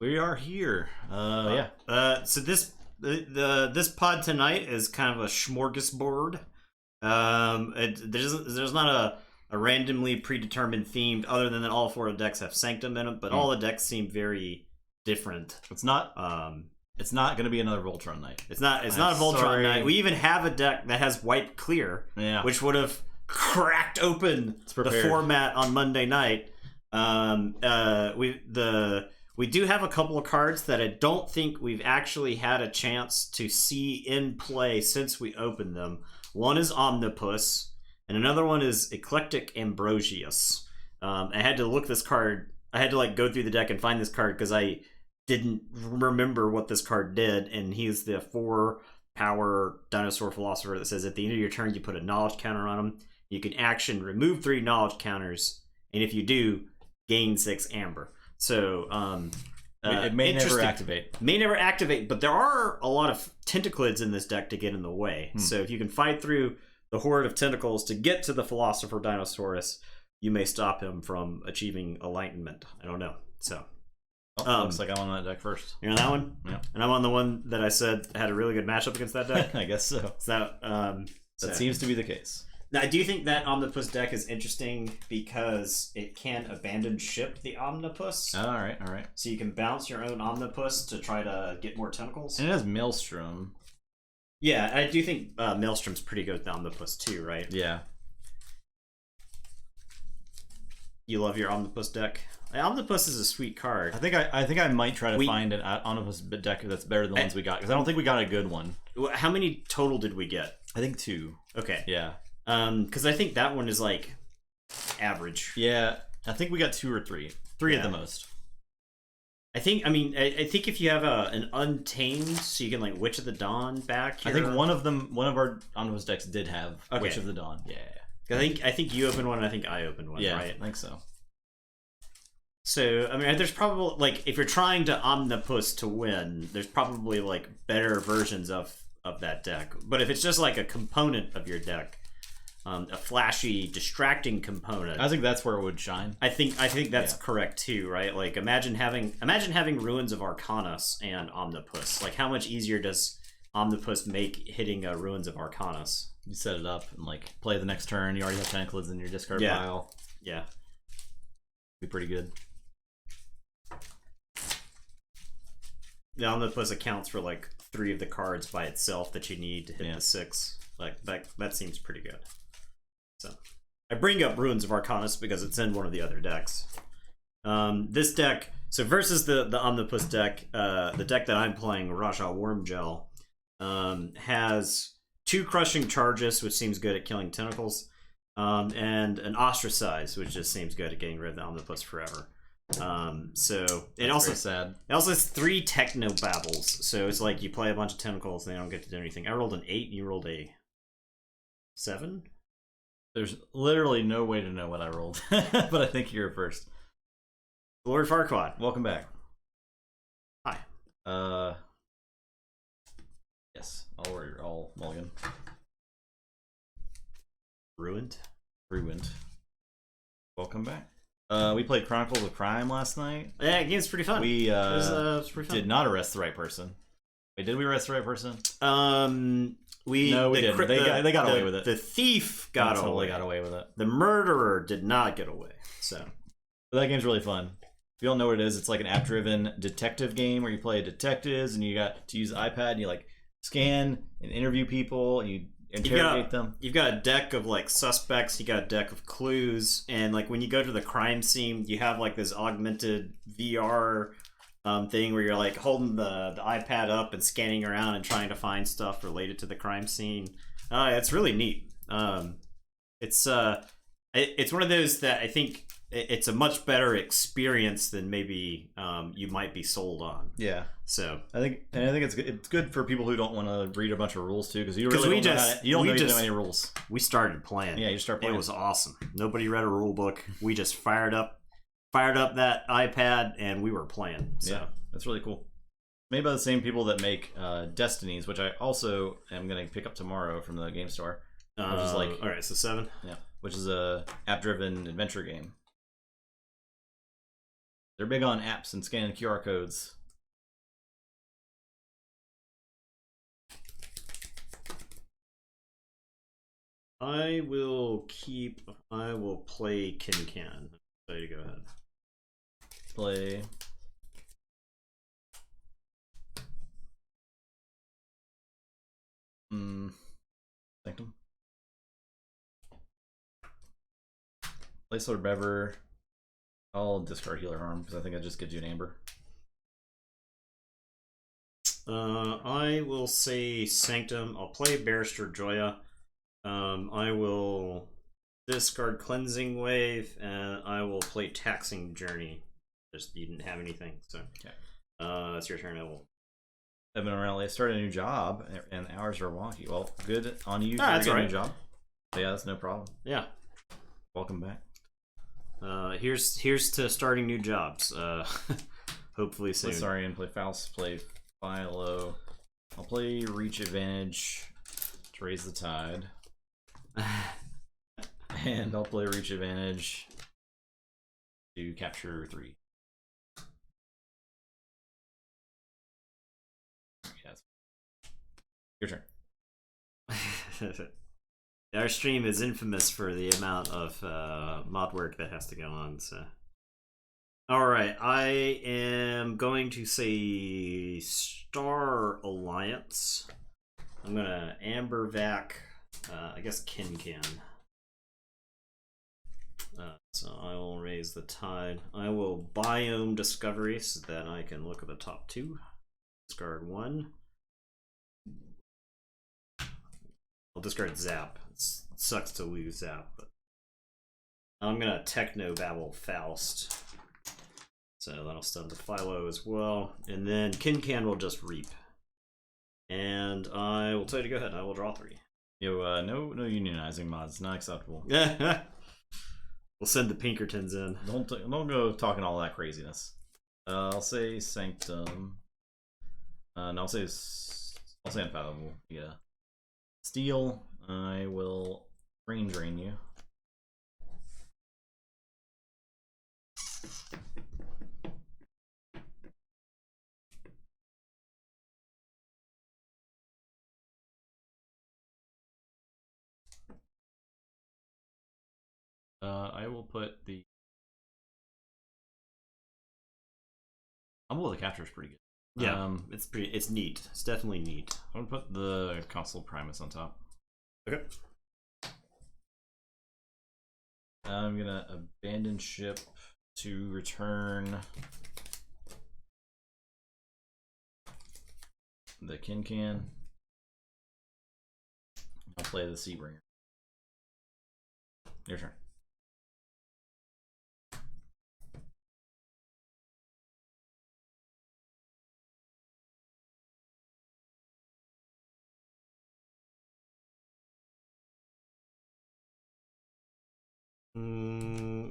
We are here. Yeah. So this pod tonight is kind of a smorgasbord. There's not a randomly predetermined theme other than that all four of the decks have Sanctum in them, but all the decks seem very different. It's not. It's not going to be another Voltron night. It's not a Voltron night. We even have a deck that has Wipe Clear, which would have cracked open the format on Monday night. We do have a couple of cards that I don't think we've actually had a chance to see in play since we opened them. One is Omnipus, and another one is Eclectic Ambrosius. I had to look this card. I had to go through the deck and find this card because I didn't remember what this card did. And he's the 4-power dinosaur philosopher that says at the end of your turn you put a knowledge counter on him. You can action remove 3 knowledge counters, and if you do, gain 6 amber. So it may never activate. May never activate, but there are a lot of tentaclids in this deck to get in the way. So if you can fight through the horde of tentacles to get to the Philosopher Dinosaurus, you may stop him from achieving enlightenment. I don't know. So looks like I'm on that deck first. You're on that one? Yeah. And I'm on the one that I said had a really good matchup against that deck? I guess so. That seems to be the case. Now, I do think that Omnipus deck is interesting because it can abandon ship the Omnipus. All right. So you can bounce your own Omnipus to try to get more tentacles. And it has Maelstrom. Yeah, I do think Maelstrom's pretty good with the Omnipus too, right? Yeah. You love your Omnipus deck? Omnipus is a sweet card. I think I might try to find an Omnipus deck that's better than the ones we got, because I don't think we got a good one. How many total did we get? I think 2. Okay. Yeah. Because I think that one is average. Yeah, I think we got 2 or 3. 3 at the most. I think if you have an Untamed, so you can Witch of the Dawn back. I think one of our Omnibus decks did have Witch of the Dawn. Yeah. I think you opened one, and I think I opened one. Yeah, right? I think so. So there's probably if you're trying to Omnipus to win, there's probably better versions of that deck. But if it's just a component of your deck. A flashy, distracting component. I think that's where it would shine. I think that's correct too, right? Imagine having Ruins of Arcanus and Omnipus. How much easier does Omnipus make hitting Ruins of Arcanus? You set it up and play the next turn. You already have tentaclids in your discard pile. Yeah, be pretty good. The Omnipus accounts for 3 of the cards by itself that you need to hit the 6. That seems pretty good. So, I bring up Ruins of Arcanus because it's in one of the other decks. This deck, so versus the Omnipus deck, the deck that I'm playing, Raja Wormgel, has 2 Crushing Charges, which seems good at killing tentacles, and an Ostracize, which just seems good at getting rid of the Omnipus forever. So it also has 3 Techno Babbles, so it's you play a bunch of tentacles and they don't get to do anything. I rolled an 8 and you rolled a 7. There's literally no way to know what I rolled, but I think you're first. Lord Farquaad, welcome back. Hi. Yes, I'll mulligan. Ruined. Welcome back. We played Chronicles of Crime last night. Yeah, the game's pretty fun. We was pretty fun. Did not arrest the right person. Wait, did we arrest the right person? We didn't. They got away with it. The thief got away. Totally got away with it. The murderer did not get away. So, but that game's really fun. If you don't know what it is, it's an app-driven detective game where you play detectives and you got to use the iPad and you scan and interview people and you interrogate them. You've got a deck of suspects. You got a deck of clues, and when you go to the crime scene, you have this augmented VR thing where you're holding the iPad up and scanning around and trying to find stuff related to the crime scene. It's really neat. It's one of those that I think it's a much better experience than maybe you might be sold on. Yeah. So I think it's good for people who don't want to read a bunch of rules too, because you really don't know any rules. We started playing. Yeah, you start playing. It was awesome. Nobody read a rule book. We just fired up that iPad and we were playing. So yeah, that's really cool. Made by the same people that make Destinies, which I also am going to pick up tomorrow from the game store. Which is all right, so 7. Yeah, which is a app-driven adventure game. They're big on apps and scanning QR codes. I will play Can. So you go ahead. Play. Sanctum. Play Sword Bever. I'll discard Healer Harm because I think it just gives you an Amber. I will say Sanctum. I'll play Barrister Joya. I will discard Cleansing Wave, and I will play Taxing Journey. Just you didn't have anything, so okay. It's your turn. I will. Evan O'Reilly started a new job, and hours are wonky. Well, good on you for that's getting right. a new job. Yeah, that's no problem. Yeah. Welcome back. Here's to starting new jobs. Hopefully soon. Sorry, and play Faust. Play Philo. I'll play Reach Advantage to raise the tide. And I'll play Reach Advantage to capture 3. Yes. Your turn. Our stream is infamous for the amount of mod work that has to go on, so. Alright, I am going to say Star Alliance. I'm gonna Amber Vac, I guess Can. So I will raise the tide. I will Biome Discovery so that I can look at the top 2. Discard 1. I'll discard Zap. It sucks to lose Zap, but I'm gonna Techno Babble Faust. So that'll stun the Philo as well. And then Can will just Reap. And I will tell you to go ahead. I will draw 3. Yo, no unionizing mods. Not acceptable. We'll send the Pinkertons in. Don't go talking all that craziness. I'll say Sanctum. And I'll say Unfathomable. Yeah. Steel. I will Brain Drain you. I will put the. The capture is pretty good. Yeah, it's neat. It's definitely neat. I'm gonna put the Console Primus on top. Okay. I'm gonna abandon ship to return the Can. I'll play the Seabringer. Your turn.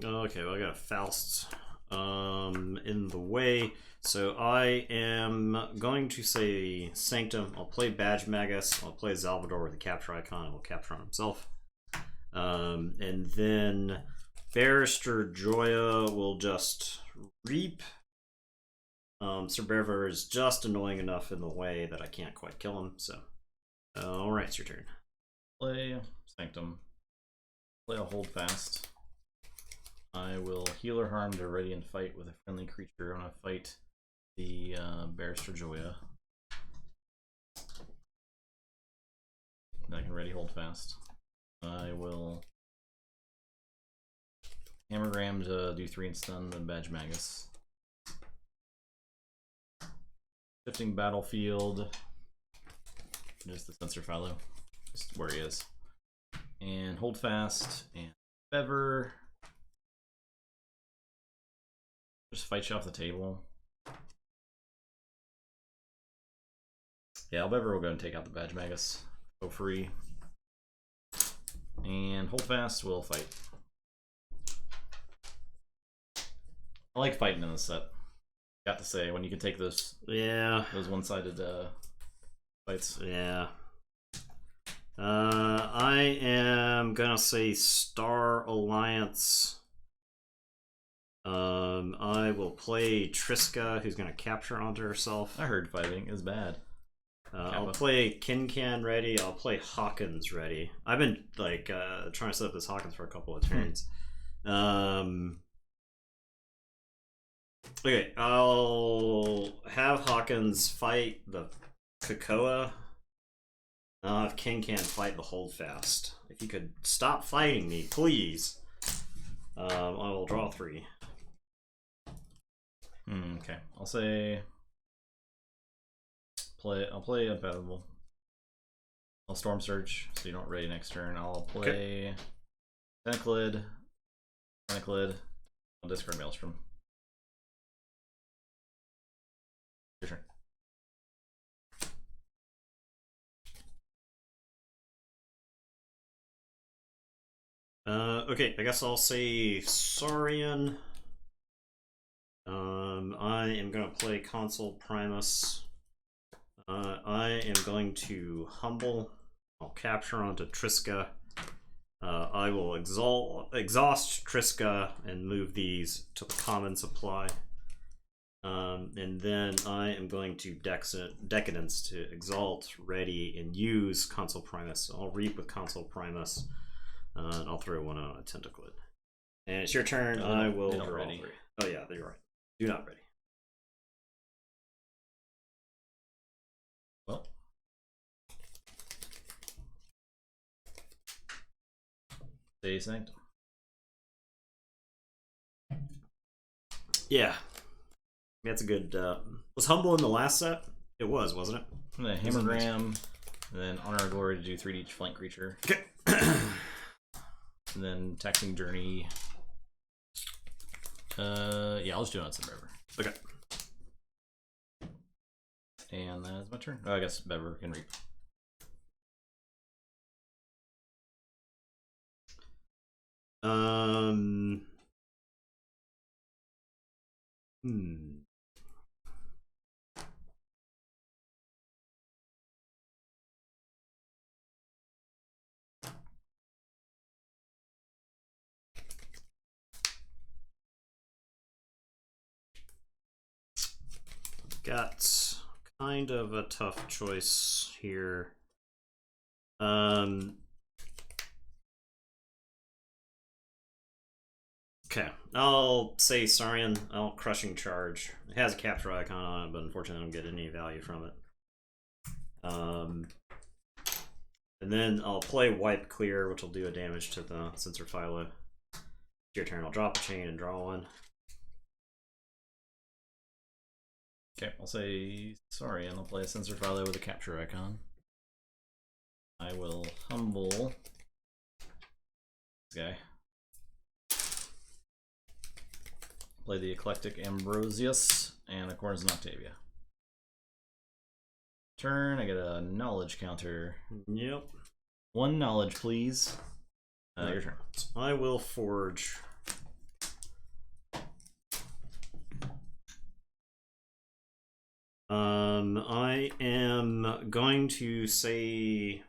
Okay, well I got Faust in the way, so I am going to say Sanctum. I'll play Badge Magus. I'll play Salvador with the capture icon. And will capture on himself. And then Barrister Joya will just Reap. Sir Bever is just annoying enough in the way that I can't quite kill him. So, all right, it's your turn. Play Sanctum. Play a Hold Fast. I will Healer Harm to ready and fight with a friendly creature. I'm gonna fight the Barrister Joya. And I can ready Hold Fast. I will Hammergram to do 3 and stun the Badge Magus. Shifting Battlefield. Just the Sensor Philo. Just where he is. And Hold Fast and Bever. Just fight you off the table. Yeah, Bever will go and take out the Badge Magus. Go free. And Hold Fast will fight. I like fighting in this set. Got to say, when you can take those one-sided fights. Yeah. I am gonna say Star Alliance. I will play Triska, who's gonna capture onto herself. I heard fighting is bad. I'll play Kincan ready. I'll play Hawkins ready. I've been like trying to set up this Hawkins for a couple of turns. Okay, I'll have Hawkins fight the Krakoa. I'll have Kincan fight the Holdfast. If you could stop fighting me, please. I will draw 3. Okay, I'll say I'll play Unfathomable. I'll Storm Surge, so you don't ready next turn. I'll play Tentaclid. I'll discard Maelstrom. Your turn. Okay, I guess I'll say Saurian. I am gonna play Consul Primus. I am going to Humble. I'll capture onto Triska. I will exhaust Triska and move these to the common supply. And then I am going to Decadence to Exalt, Ready, and use Consul Primus. So I'll Reap with Consul Primus. And I'll throw one on a Tentaclid. And it's your turn. I will draw ready. 3. Oh yeah, you're right. Do not ready. Well, Day Sanctum. Yeah. That's a good... was Humble in the last set? It was, wasn't it? And then Hammergram, and then Honor of Glory to do 3 to each flank creature. Okay. And then Taxing Journey. Yeah, I'll just do it on some Bever. Okay. And that's my turn. Oh, I guess Bever can reap. Got kind of a tough choice here. Okay, I'll say Saurian. I'll Crushing Charge. It has a capture icon on it, but unfortunately I don't get any value from it. And then I'll play Wipe Clear, which will do a damage to the Sensor Philo. It's your turn. I'll drop a chain and draw 1. Okay, I'll say sorry, and I'll play a Sensor Philo with a capture icon. I will Humble this guy. Play the Eclectic Ambrosius and a Corners Octavia. Turn, I get a knowledge counter. Yep. 1 knowledge, please. Your turn. I will Forge. I am going to say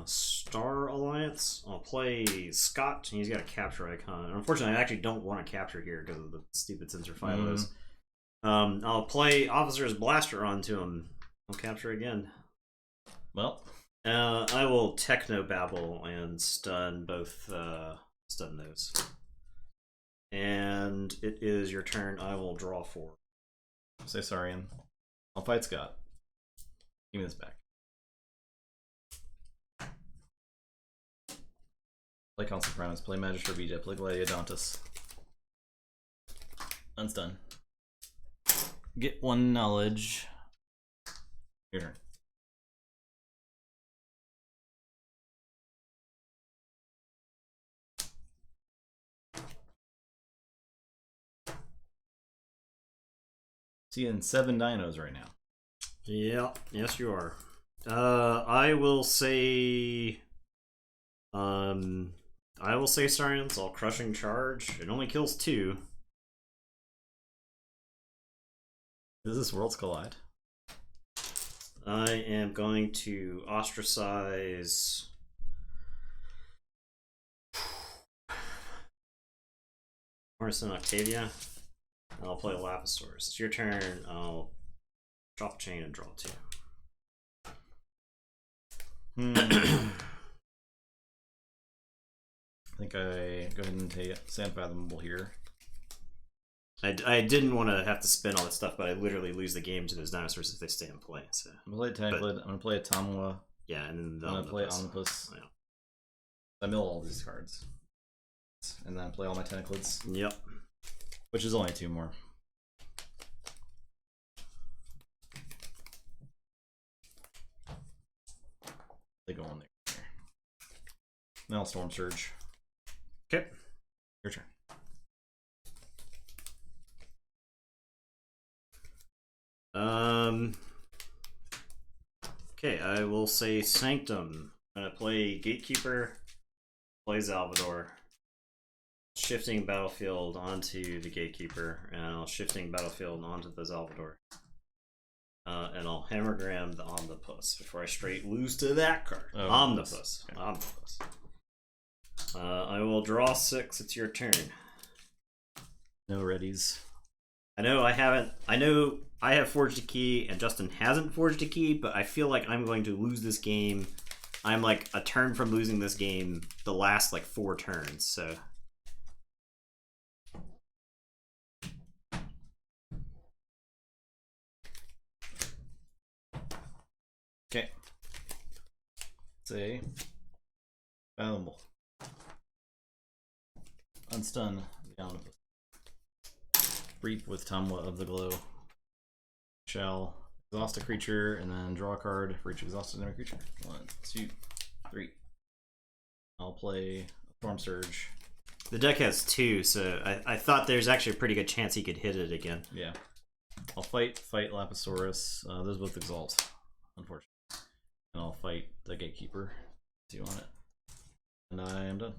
Star Alliance. I'll play Scott. He's got a capture icon. Unfortunately, I actually don't want to capture here because of the stupid Sensor Philos. I'll play Officer's Blaster onto him. I'll capture again. Well, I will Technobabble and stun both. Stun those. And it is your turn. I will draw 4. Say Saurian. I'll fight Scott. Give me this back. Play Consul Primus. Play Magister Bija. Play Gladiodontus. Unstun. Get 1 knowledge. Your turn. Seeing 7 dinos right now. Yeah, yes you are. I will say Saurians. I'll Crushing Charge. It only kills 2. Is this Worlds Collide? I am going to ostracize. Morrison Octavia. And I'll play Lapisaurus. It's your turn. I'll drop a chain and draw 2. I think I go ahead and take Sand Fathomable here. I didn't want to have to spin all that stuff, but I literally lose the game to those dinosaurs if they stay in play. So I'm gonna play Tentaclid. I'm gonna play a Tamwa. Yeah, and then I'm gonna play Omnipus. Yeah. I mill all these cards, and then play all my Tentaclids. Yep. Which is only 2 more. They go on there. Now I'll Storm Surge. Okay. Your turn. Okay, I will say Sanctum. I'm gonna play Gatekeeper, play Salvador, shifting battlefield onto the Gatekeeper, and I'll shifting battlefield onto the Salvador. And I'll Hammergram the Omnipus before I straight lose to that card. Oh, Omnipus. okay. Omnipus. I will draw 6. It's your turn. No readies. I know I have forged a key and Justin hasn't forged a key, but I feel like I'm going to lose this game. I'm like a turn from losing this game the last like 4 turns, so. Okay. Say Fathomable. Unstun the Omnipus. Reap with Tamwa of the Glow. Shall exhaust a creature and then draw a card for each exhausted enemy creature. 1, 2, 3. I'll play Storm Surge. The deck has 2, so I thought there's actually a pretty good chance he could hit it again. Yeah. I'll fight Lapisaurus. Those both exalt, unfortunately. And I'll fight the Gatekeeper. 2 on it. And I am done.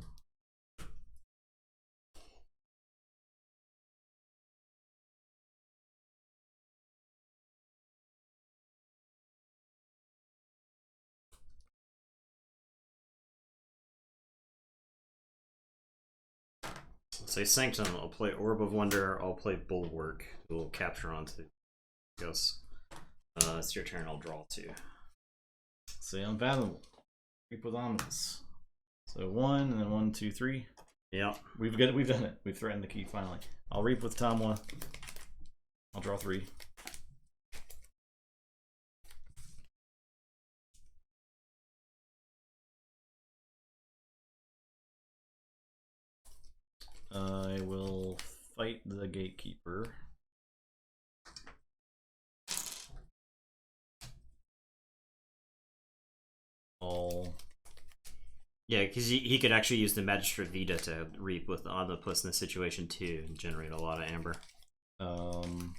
Say Sanctum, I'll play Orb of Wonder, I'll play Bulwark, we'll capture onto Ghosts. It's your turn, I'll draw 2. Say Unfathomable. Reap with Omnipus. So 1 and then 1, 2, 3. Yeah. We've done it. We've threatened the key finally. I'll Reap with Tamwa. I'll draw 3. I will fight the Gatekeeper. Yeah, because he could actually use the Magistrate Vita to reap with the Omnipus in this situation too and generate a lot of amber. I'm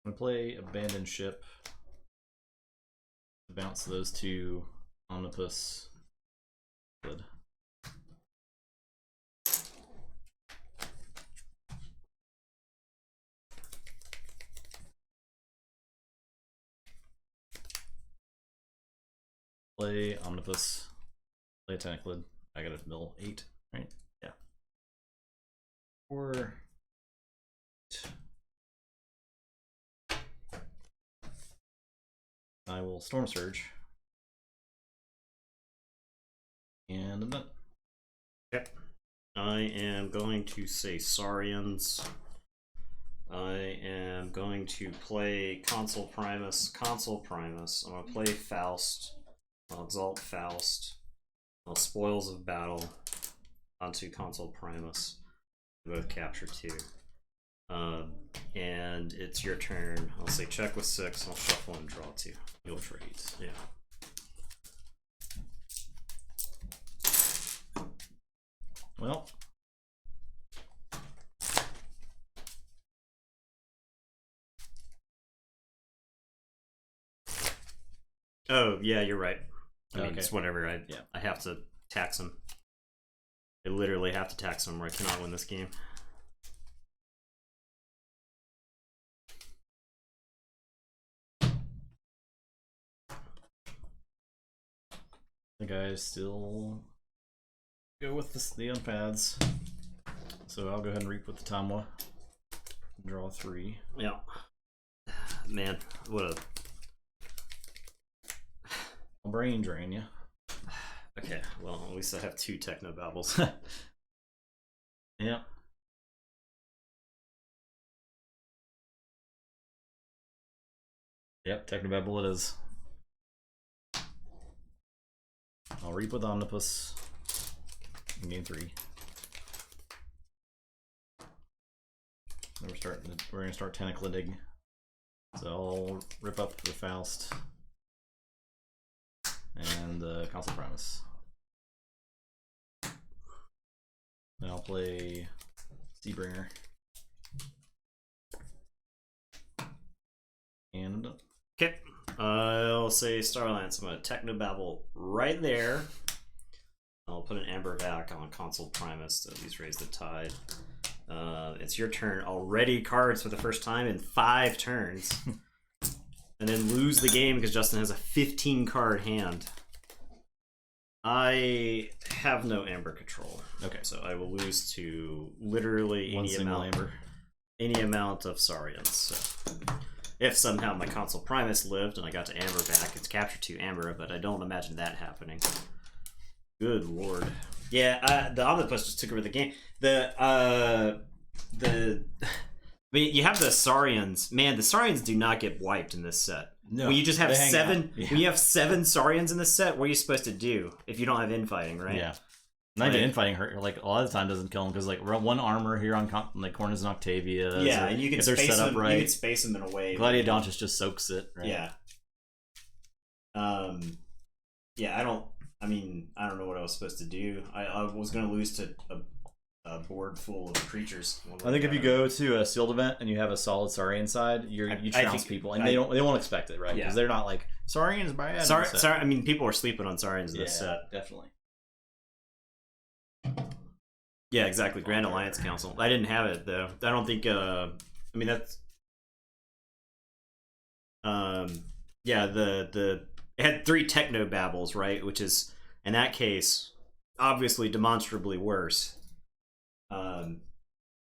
gonna play Abandoned Ship. Bounce those 2 Omnipus. Good. Play Omnipus. Play a Tentaclid. I gotta mill 8, right? Yeah. 4. I will Storm Surge. And I'm done. Yep. I am going to say Saurians. I am going to play Consul Primus. I'm going to play Faust. I'll Exalt Faust. I'll Spoils of Battle onto Consul Primus. Both capture 2. And it's your turn. I'll say check with 6. I'll shuffle and draw 2. You'll trade. Yeah. Well. Oh, yeah, you're right. I mean, Okay. it's whatever. I have to tax him. I literally have to tax him or I cannot win this game. think I still go with the unpads. So I'll go ahead and reap with the Tamwa. Draw 3. Yeah. Man, what a... brain drain you. Okay, well, at least I have 2 techno babbles. Yeah. Yep, Technobabble it is. I'll reap with Omnipus in game 3. Then we're gonna start Tentaclidig. So I'll rip up the Faust and the Council Primus. Then I'll play Seabringer. And Okay, I'll say Starlance. I'm gonna Technobabble right there. I'll put an Amber back on Console Primus to at least raise the tide. It's your turn. Already cards for the first time in 5 turns. And then lose the game because Justin has a 15 card hand. I have no Amber control. okay, So I will lose to literally one single Amber. any amount of Saurians. So if somehow my Console Primus lived and I got to Amber back, it's capture 2 Amber, but I don't imagine that happening. Good lord. Yeah, the Omnipus just took over the game. I mean, you have the Saurians. Man, the Saurians do not get wiped in this set. No, when you just have 7, yeah. when you have 7 Saurians in this set, what are you supposed to do if you don't have infighting, right? Yeah. Not even infighting hurt. Like a lot of the time doesn't kill them because like one armor here on like Corners and Octavia. Yeah, and you can space them. Right, you can space them in a way. Gladiodontus just soaks it. Right? Yeah. Yeah, I don't know what I was supposed to do. I was going to lose to a board full of creatures. I think if you go to a sealed event and you have a solid Saurian side, you trounce people, and they won't expect it, right? Because they're not like Saurian's bad. Sorry, I mean, people are sleeping on Saurians in this set. Definitely. Yeah, exactly. Grand Alliance Council. I didn't have it though. I don't think. I mean, that's. Yeah, it had 3 techno babbles, right? Which is in that case obviously demonstrably worse.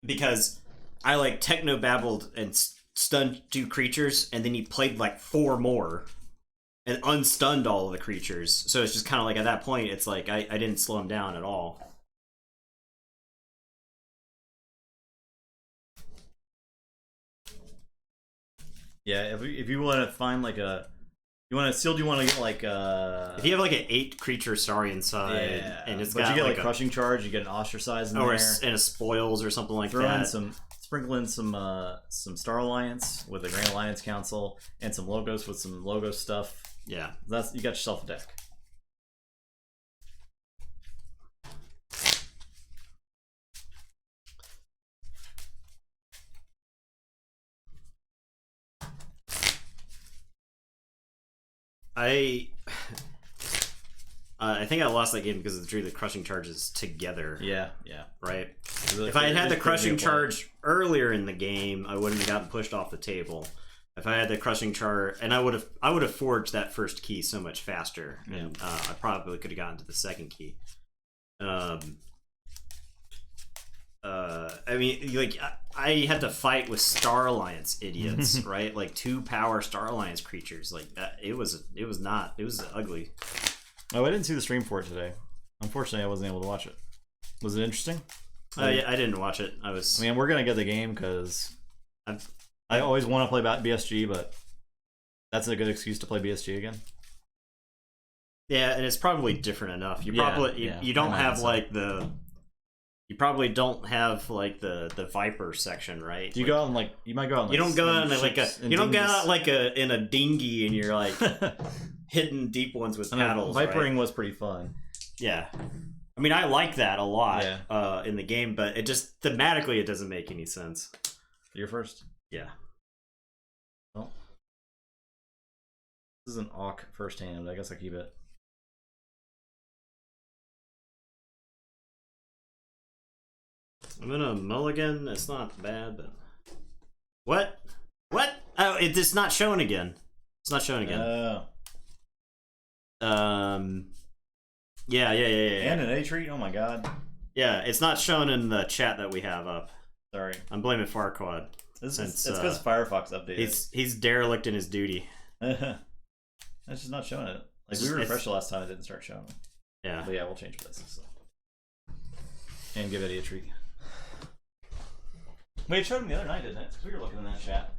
Because I like techno babbled and stunned 2 creatures, and then he played like 4 more and unstunned all of the creatures. So it's just kind of like at that point, it's like I didn't slow him down at all. Yeah, if you want to find like a, you want to get like if you have like an 8 creature Saurian side, and it's got you get like a crushing charge, you get an ostracize in or there, and a spoils or something like Throw that. in sprinkle in some Star Alliance with the Grand Alliance Council and some logos with some logo stuff. Yeah, you got yourself a deck. I think I lost that game because of the crushing charges together. Yeah. Right. If I had the crushing charge earlier in the game, I wouldn't have gotten pushed off the table. If I had the crushing charge, and I would have forged that first key so much faster, and I probably could have gotten to the second key. I mean, like I had to fight with Star Alliance idiots, right? Like 2 power Star Alliance creatures, like that. It was ugly. Oh, I didn't see the stream for it today. Unfortunately, I wasn't able to watch it. Was it interesting? Yeah, I didn't watch it. I mean, we're gonna get the game because I always want to play BSG, but that's a good excuse to play BSG again. Yeah, and it's probably different enough. You probably you don't have like the. You probably don't have like the Viper section, right? You go on like you might go on. Like, you don't go on like in a dinghy and you're like hitting deep ones with paddles. Vipering right? was pretty fun. Yeah, I mean I like that a lot in the game, but it just thematically it doesn't make any sense. You're first. Yeah. Well, this is an Auk first hand. I guess I keep it. I'm gonna mulligan. It's not bad, but what? What? Oh, it's not showing again. It's not showing again. Yeah. And an A treat? Oh my god. Yeah, it's not shown in the chat that we have up. Sorry. I'm blaming Farquaad. It's because Firefox updated. He's derelict in his duty. It's just not showing it. Like, we refreshed the last time, it didn't start showing it. Yeah. But yeah, we'll change places. So. And give Eddie a treat. Wait, it showed him the other night, didn't it? Because we were looking in that chat.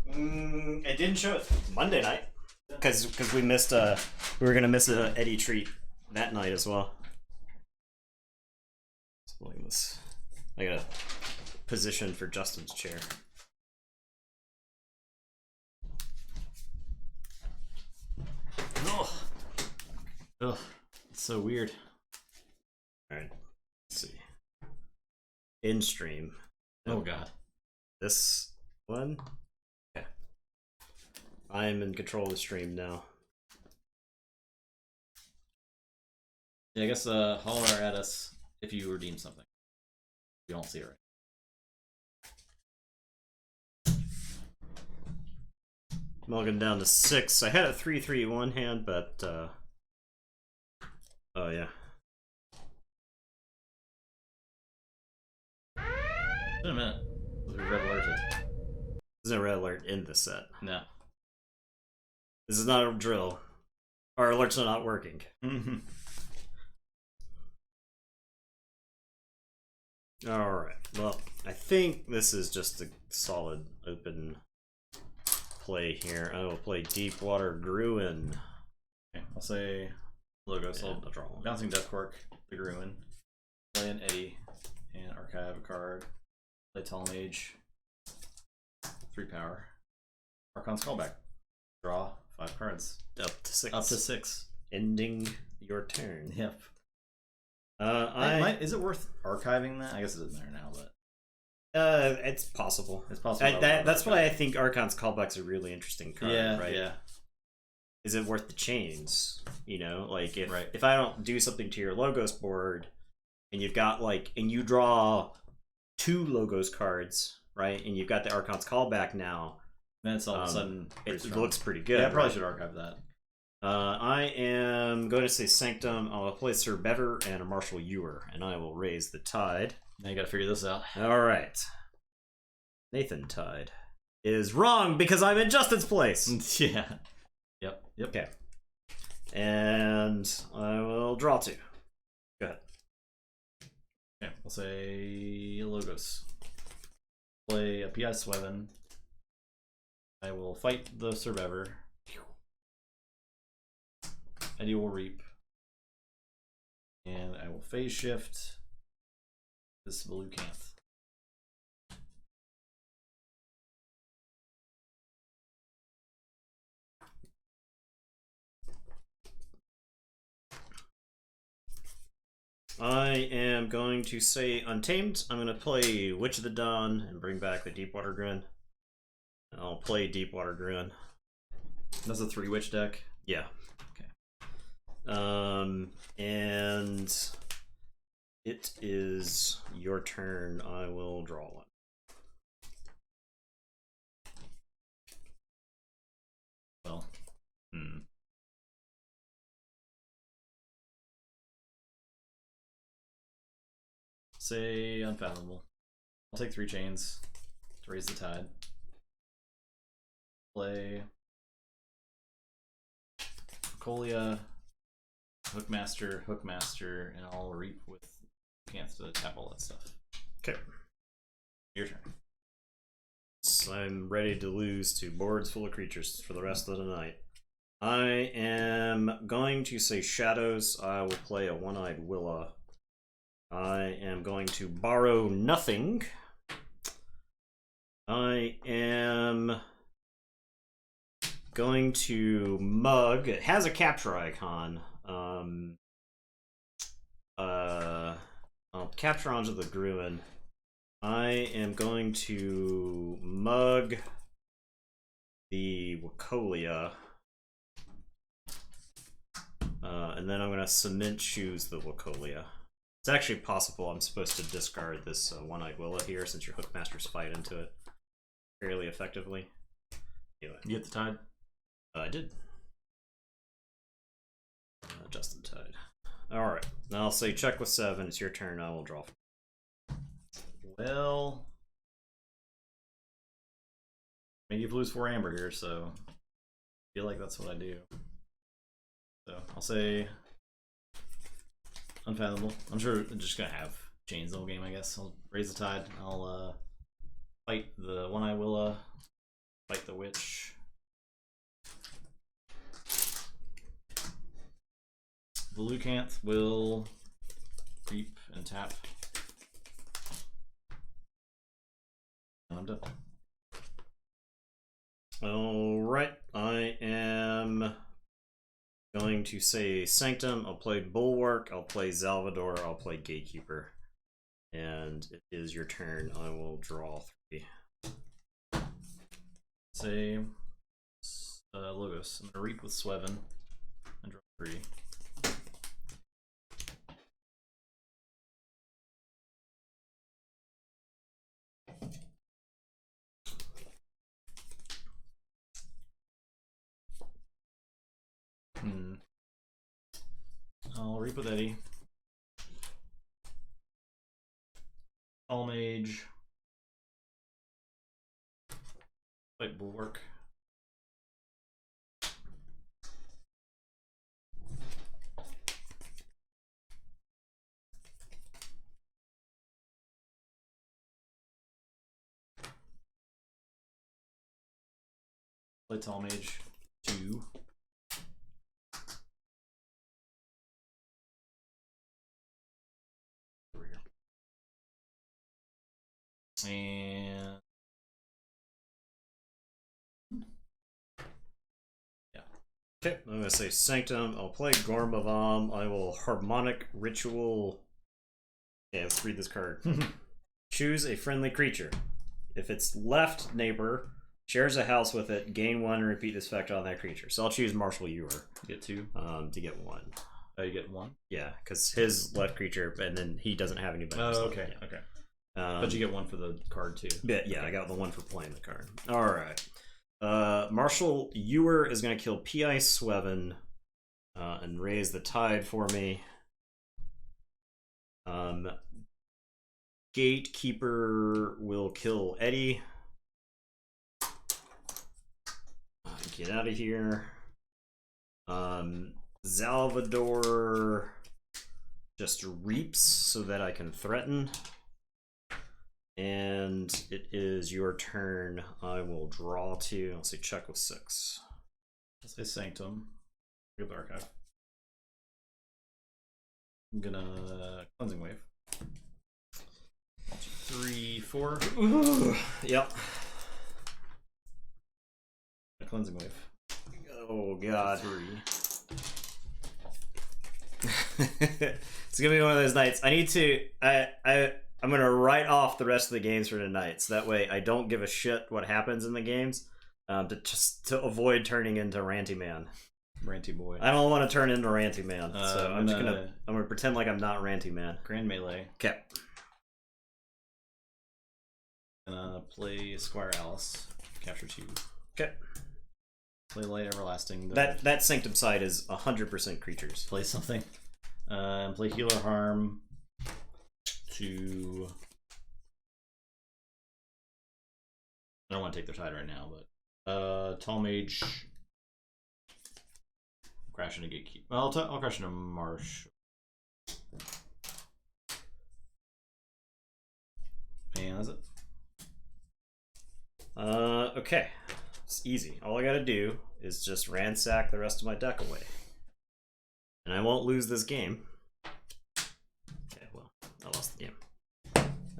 It didn't show it Monday night. Because we missed we were gonna miss a Eddie treat that night as well. Look at this. I got a position for Justin's chair. Ugh. Ugh. It's so weird. Alright. Let's see. In stream. Oh god. This one? Okay. I am in control of the stream now. Yeah, I guess holler at us if you redeem something. You don't see it right. Mulligan down to 6. I had a 3-3 one hand, but oh yeah. Wait a minute. Was we red alerted? There's no red alert in this set. No. This is not a drill. Our alerts are not working. Alright, well, I think this is just a solid open play here. I will play Deepwater Gruin. Okay, I'll say logo, so I'll draw one. Bouncing Death Quirk, the Gruin, play an Eddie, and archive a card, play Talmage, 3 power, Archon's Callback, draw 5 cards. Up to 6. Up to 6. Ending your turn. Yep. Is is it worth archiving that? I guess it isn't there now, but it's possible. It's possible. That's why I think Archon's Callback's a really interesting card, right? Yeah. Is it worth the chains? You know, like Right. if I don't do something to your logos board, and you've got and you draw 2 logos cards, right? And you've got the Archon's Callback now. Then it's all of a sudden it looks pretty good. Yeah, I probably should archive that. I am going to say Sanctum. I'll play Sir Bever and a Marshal Ewer, and I will raise the tide. Now you gotta figure this out. Alright. Nathan Tide is wrong because I'm in Justin's place. Yeah. Yep. Okay. And I will draw 2. Go ahead. Okay, we'll say Logos. Play a PI Sweven. I will fight the Sir Bever. Eddie will reap. And I will phase shift this blue Canth. I am going to say Untamed. I'm going to play Witch of the Dawn and bring back the Deepwater Gruin. I'll play Deepwater Gruin. That's a 3-witch deck. Yeah. And it is your turn. I will draw 1. Well, say Unfathomable. I'll take 3 chains to raise the tide. Play Colia, Hookmaster, and I'll reap with Canth to tap all that stuff. Okay. Your turn. So I'm ready to lose to boards full of creatures for the rest of the night. I am going to say Shadows. I will play a One-Eyed Willa. I am going to borrow nothing. I am going to mug. It has a capture icon. I'll capture onto the Gruin. I am going to mug the Wacolia. And then I'm going to cement choose the Wacolia. It's actually possible I'm supposed to discard this One-Eyed Willa here since your Hookmasters fight into it fairly effectively. Anyway. You get the tide? I did. Justin Tide. Alright. I'll say check with 7. It's your turn. I will draw. Well, maybe you lose 4 amber here, so I feel like that's what I do. So I'll say Unfathomable. I'm sure I'm just gonna have chains the whole game, I guess. I'll raise the tide. I'll fight the one eye Willa, fight the witch. The Lucanth will creep and tap. And I'm done. Alright, I am going to say Sanctum. I'll play Bulwark, I'll play Salvador, I'll play Gatekeeper. And it is your turn. I will draw 3. Say Logos. I'm gonna reap with Sweven and draw 3. I'll reap with Eddie. All Mage. Fight Bulwark. Play Tall Mage 2. And yeah. Okay, I'm gonna say Sanctum. I'll play Gorm of Om. I will Harmonic Ritual. Yeah, let's read this card. Choose a friendly creature. If its left neighbor shares a house with it, gain 1 and repeat this effect on that creature. So I'll choose Marshall Ewer. Get 2. To get 1. Oh, you get 1? Yeah, because his left creature, and then he doesn't have any benefits. Oh, okay, yeah. okay. But you get 1 for the card too. Yeah, I got the 1 for playing the card. Alright. Marshall Ewer is going to kill P.I. Sweven and raise the tide for me. Gatekeeper will kill Eddie. Get out of here. Salvador just reaps so that I can threaten. And it is your turn. I will draw 2. I'll say check with 6. I'll say Sanctum. Real Archive. I'm gonna Cleansing Wave. 1, 2, 3, 4. Ooh, yep. A Cleansing Wave. Oh god. 3. It's gonna be one of those nights. I need to. I'm gonna write off the rest of the games for tonight, so that way I don't give a shit what happens in the games, to avoid turning into Ranty Man. Ranty Boy. I don't want to turn into Ranty Man, so I'm gonna pretend like I'm not Ranty Man. Grand Melee. Okay. Gonna play Squire Alice. Capture 2. Okay. Play Light Everlasting. That Sanctum side is 100% creatures. Play something. And play Healer Harm to. I don't want to take their tide right now, but Tall Mage. Crash into Gatekeeper. Well, I'll crash into Marsh. And that's it. Okay. It's easy. All I gotta do is just ransack the rest of my deck away. And I won't lose this game. Okay, well, I lost the game.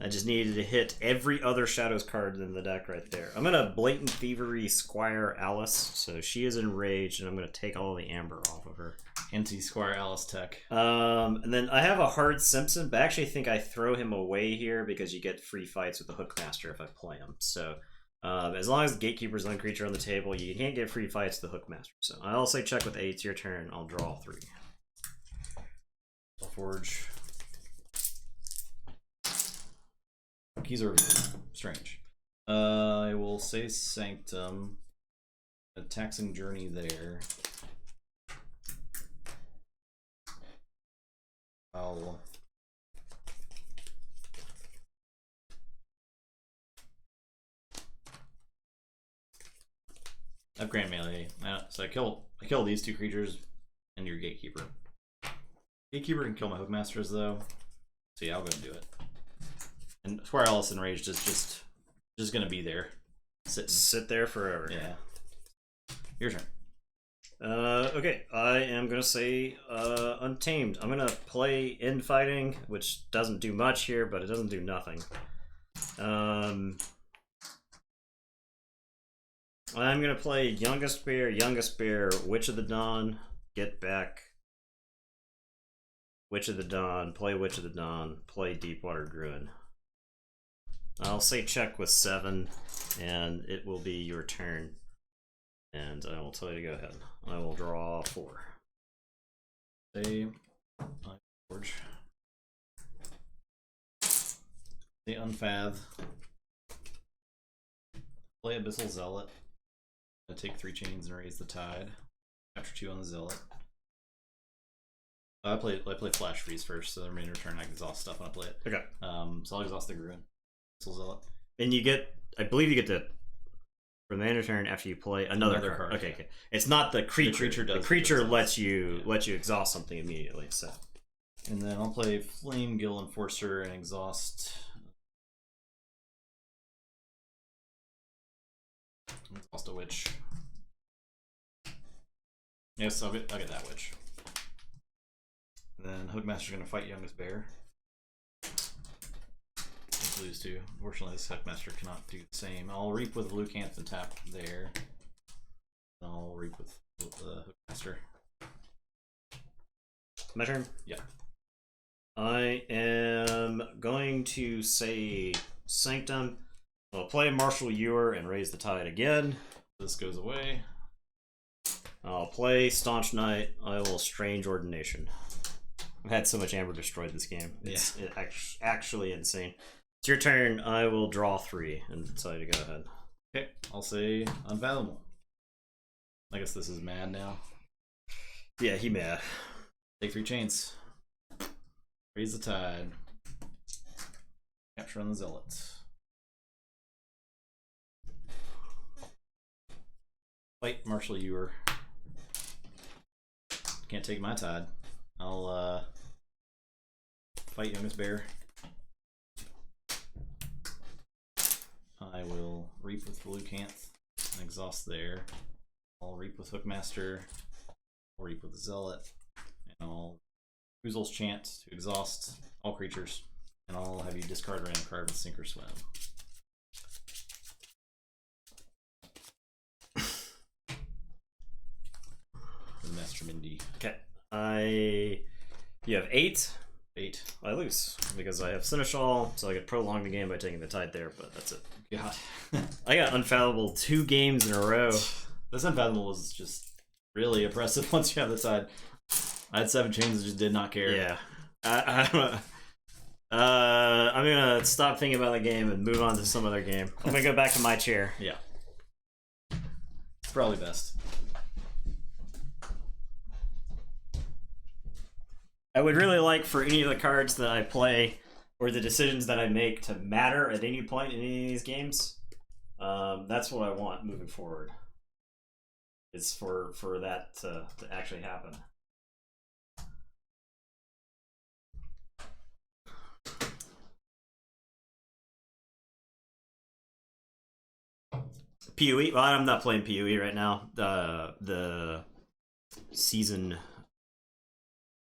I just needed to hit every other Shadows card in the deck right there. I'm gonna Blatant Thievery Squire Alice, so she is enraged, and I'm gonna take all the amber off of her. Anti-Squire Alice tech. And then I have a Hard Simpson, but I actually think I throw him away here because you get free fights with the Hookmaster if I play him. So as long as Gatekeeper's one creature on the table, you can't get free fights with the Hookmaster. So I'll say check with 8. It's your turn. I'll draw 3. I'll forge. Keys are strange. I will say Sanctum. A taxing journey there. I'll unfathomable. I have Grand Melee. So I kill these two creatures and your Gatekeeper. Gatekeeper can kill my Hookmasters though. So yeah, I'll go and do it. And Squire Ellis Enraged is just gonna be there. Sit there forever. Yeah. Your turn. Okay, I am gonna say Untamed. I'm gonna play Infighting, which doesn't do much here, but it doesn't do nothing. I'm gonna play Youngest Bear, Witch of the Dawn, get back. Witch of the Dawn, play Witch of the Dawn, play Deepwater Druid. I'll say check with 7, and it will be your turn. And I will tell you to go ahead. I will draw 4. Say Keyforge. Say Unfath. Play Abyssal Zealot. I take 3 chains and raise the tide. Capture 2 on the Zealot. I play Flash Freeze first, so the remainder turn I can exhaust stuff when I play it. Okay. So I'll exhaust the Gruin. Abyssal Zealot. And you get, I believe you get to, for the end of turn after you play another card. Okay, okay. It's not the creature. The creature lets you exhaust something immediately. So. And then I'll play Flame Gill Enforcer and exhaust. Exhaust a witch. Yes, I'll get that witch. And then Hookmaster's gonna fight Youngest Bear. Lose to. Unfortunately, this Hookmaster cannot do the same. I'll Reap with Blue Canth and tap there. And I'll Reap with the Hookmaster. My turn? Yeah. I am going to say Sanctum. I'll play Martial Ewer and raise the tide again. This goes away. I'll play Staunch Knight. I will Strange Ordination. I've had so much Amber destroyed this game. It's actually insane. It's your turn. I will draw 3 and tell you to go ahead. Okay, I'll say Unfathomable. I guess this is mad now. Yeah, he mad. Take 3 chains. Raise the tide. Capture on the Zealot. Fight Martial Ewer. Can't take my tide. I'll fight Youngest Bear. I will Reap with Blue Canth and exhaust there. I'll Reap with Hookmaster. I'll Reap with the Zealot. And I'll Oozle's Chant to exhaust all creatures. And I'll have you discard a random card with Sink or Swim. Master Mindy. Okay. You have 8. 8. I lose because I have Seneschal, so I could prolong the game by taking the tide there, but that's it. God. I got Unfathomable 2 games in a row. This Unfathomable was just really oppressive once you have the tide. I had 7 chains and just did not care. Yeah. I'm gonna stop thinking about the game and move on to some other game. I'm gonna go back to my chair. Yeah. It's probably best. I would really like for any of the cards that I play or the decisions that I make to matter at any point in any of these games. That's what I want moving forward. Is for that to actually happen. PoE. Well, I'm not playing PoE right now. The season.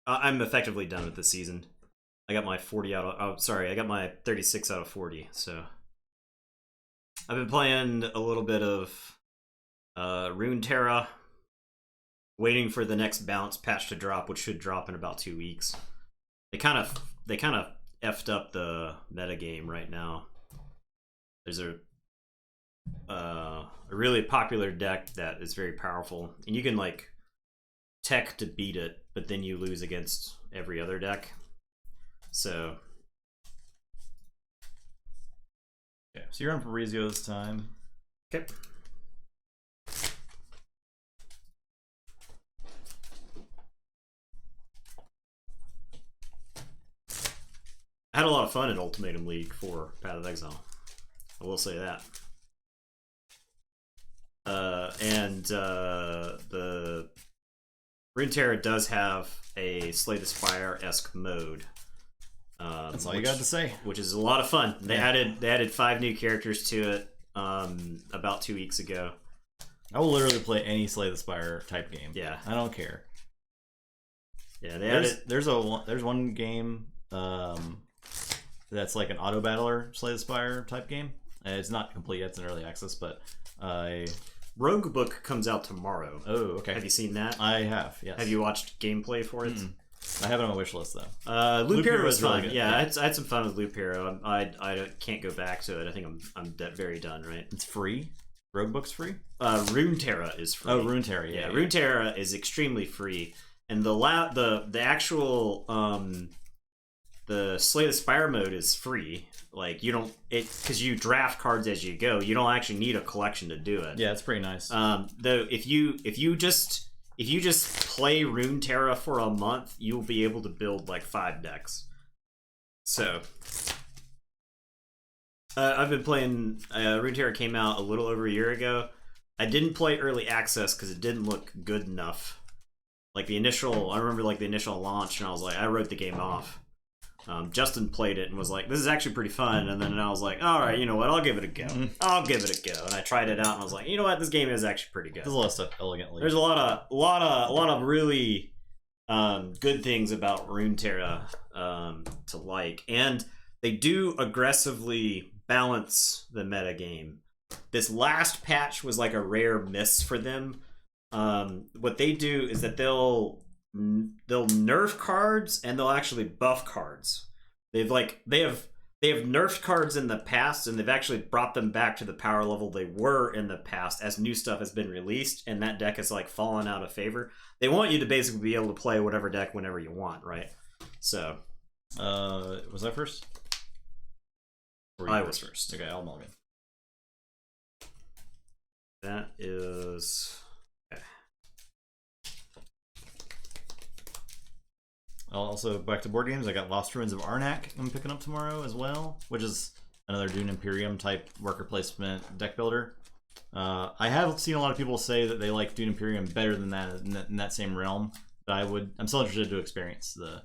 I'm effectively done with the season. I got my 40 out of. Oh, sorry, I got my 36 out of 40. So I've been playing a little bit of Runeterra, waiting for the next balance patch to drop, which should drop in about 2 weeks. They kind of effed up the metagame right now. There's a really popular deck that is very powerful, and you can like tech to beat it, but then you lose against every other deck. So okay, so you're on Fabrizio this time. Okay. I had a lot of fun in Ultimatum League for Path of Exile. I will say that. The Runeterra does have a Slay the Spire-esque mode. That's all you got to say. Which is a lot of fun. They added 5 new characters to it about 2 weeks ago. I will literally play any Slay the Spire type game. Yeah, I don't care. Yeah, there's one game that's like an auto battler Slay the Spire type game. It's not complete; it's in early access, but Rogue Book comes out tomorrow. Oh, okay. Have you seen that? I have. Yes. Have you watched gameplay for it? I have it on my wish list though. Loop Hero was fun. Really yeah, I had some fun with Loop Hero. I can't go back to it. I think I'm very done. Right? It's free. Rogue Book's free. Runeterra is free. Oh, Runeterra. Yeah, Runeterra is extremely free, and the actual the Slay the Spire mode is free. Like you don't because you draft cards as you go. You don't actually need a collection to do it. Yeah, it's pretty nice. Though if you just play Runeterra for a month, you'll be able to build like 5 decks. So I've been playing. Runeterra came out a little over a year ago. I didn't play early access because it didn't look good enough. Like I remember like the initial launch, and I was like, I wrote the game off. Justin played it and was like, this is actually pretty fun. And then I was like, all right, you know what? I'll give it a go. I'll give it a go. And I tried it out, and I was like, you know what? This game is actually pretty good. There's a lot of stuff elegantly. There's a lot of really good things about Runeterra to like, and they do aggressively balance the meta game. This last patch was like a rare miss for them. What they do is that they'll nerf cards and they'll actually buff cards. They have nerfed cards in the past, and they've actually brought them back to the power level they were in the past as new stuff has been released, and that deck has like fallen out of favor. They want you to basically be able to play whatever deck whenever you want, right? So was I first? I was first. Okay, I'll mulligan. That is okay. Also, back to board games, I got Lost Ruins of Arnak I'm picking up tomorrow as well, which is another Dune Imperium type worker placement deck builder. I have seen a lot of people say that they like Dune Imperium better than that in that same realm, but I'm still interested to experience the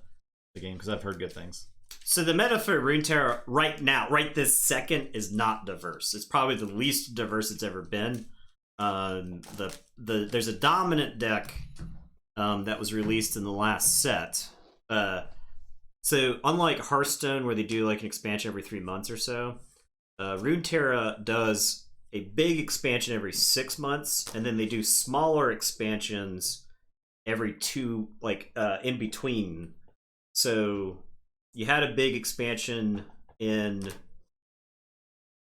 game because I've heard good things. So the meta for Runeterra right this second, is not diverse. It's probably the least diverse it's ever been. There's a dominant deck that was released in the last set. So unlike Hearthstone, where they do like an expansion every 3 months or so, Runeterra does a big expansion every 6 months, and then they do smaller expansions every 2, like in between. So you had a big expansion in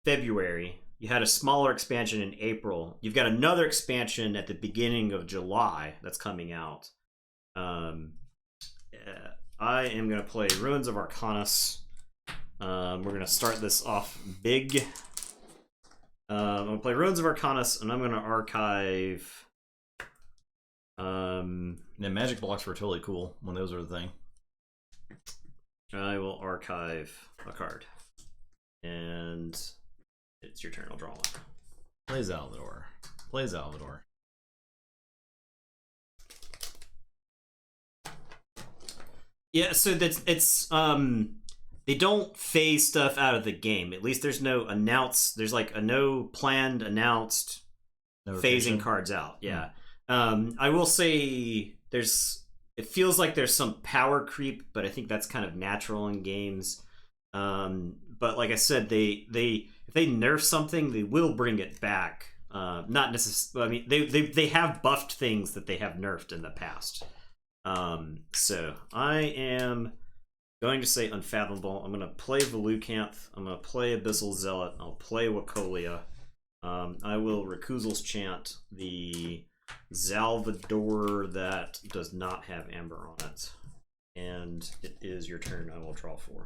February. You had a smaller expansion in April. You've got another expansion at the beginning of July that's coming out. I am going to play Ruins of Arcanus. We're going to start this off big. I'm going to play Ruins of Arcanus, and I'm going to archive... Yeah, magic blocks were totally cool when those were the thing. I will archive a card. And it's your turn. I'll draw one. Play Salvador. Play Salvador. Yeah, so it's they don't phase stuff out of the game. At least there's no no planned announced phasing cards out. Yeah. I will say it feels like there's some power creep, but I think that's kind of natural in games. But like I said, if they nerf something, they will bring it back. Not necessarily. I mean, they have buffed things that they have nerfed in the past. So I am going to say Unfathomable. I'm going to play Velucanth. I'm going to play Abyssal Zealot. I'll play Wacolia. I will Recusals Chant, the Salvador that does not have Amber on it. And it is your turn. I will draw 4.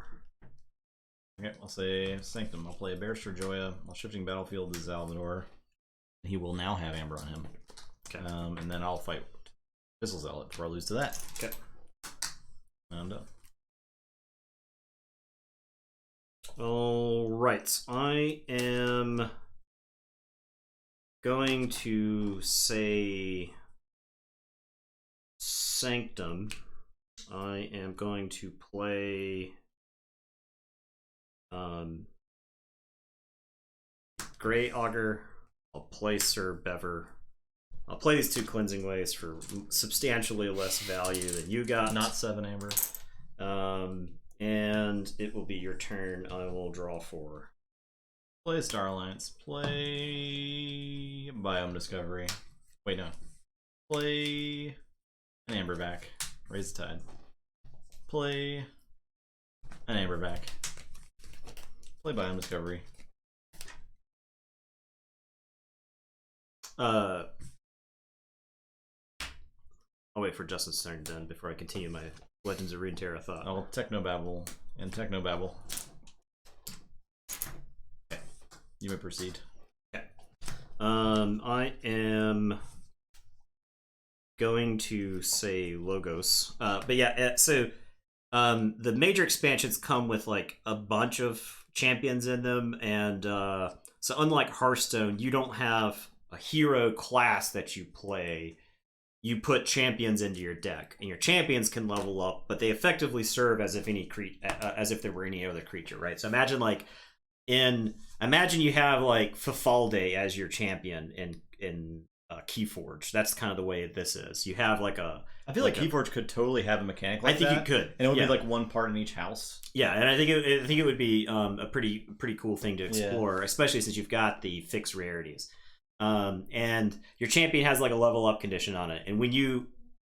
Okay, I'll say Sanctum. I'll play Barrister Joya. I'll Shifting Battlefield to Salvador. He will now have Amber on him. Okay. And then I'll fight Abyssal Zealot before I lose to that. Okay. And I'm done. All right, I am going to say Sanctum. I am going to play Grey Augur. I'll play Sir Bever. I'll play these 2 Cleansing Ways for substantially less value than you got. Not 7 amber. And it will be your turn. I will draw 4. Play Star Alliance. Play Biome Discovery. Wait, no. Play an Amberback. Raise the Tide. Play an Amberback. Play Biome Discovery. I'll wait for Justin's turn then before I continue my Legends of Runeterra thought. I'll Technobabble and Technobabble. Okay. You may proceed. Okay. I am going to say Logos. But yeah, so the major expansions come with like a bunch of champions in them, and so unlike Hearthstone, you don't have a hero class that you play. You put champions into your deck, and your champions can level up, but they effectively serve as if as if there were any other creature, right? So imagine imagine you have like Fafalde as your champion in Keyforge. That's kind of the way this is. You have like a. I feel like Keyforge could totally have a mechanic like that. I think it could, and it would be like one part in each house. Yeah, and I think it would be a pretty cool thing to explore, especially since you've got the fixed rarities. And your champion has like a level up condition on it, and when you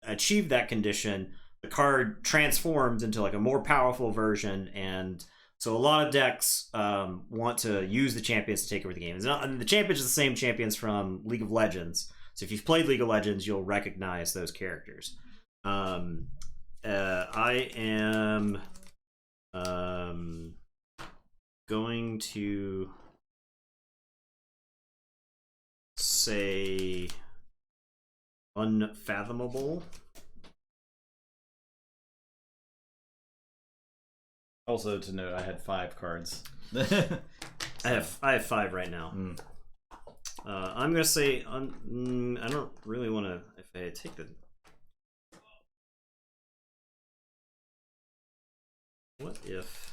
achieve that condition, the card transforms into like a more powerful version. And so a lot of decks want to use the champions to take over the game. And the champions are the same champions from League of Legends, so if you've played League of Legends, you'll recognize those characters. I am going to say Unfathomable. Also to note, I had 5 cards. I have 5 right now. I'm gonna say I don't really want to. If I take the what if.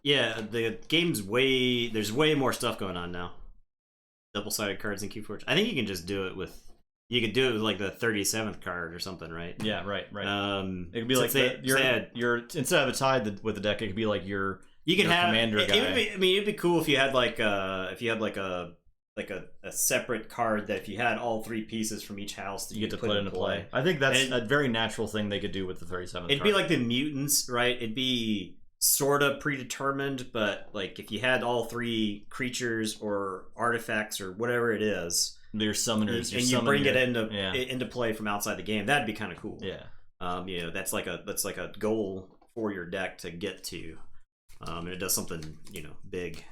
Yeah, the game's there's way more stuff going on now. Double-sided cards in Keyforge. I think you can just do it with. You could do it with like the 37th card or something, right? Yeah, right. It could be like your instead of a tide with the deck, it could be like your commander guy. It'd be cool if you had like a separate card that if you had all 3 pieces from each house that you get to put into play. I think that's a very natural thing they could do with the 37th. It'd be like the mutants, right? It'd be sort of predetermined, but like if you had all 3 creatures or artifacts or whatever it is, they're summoners, and you bring it into play from outside the game, that'd be kind of cool. Yeah. That's like a goal for your deck to get to, and it does something big.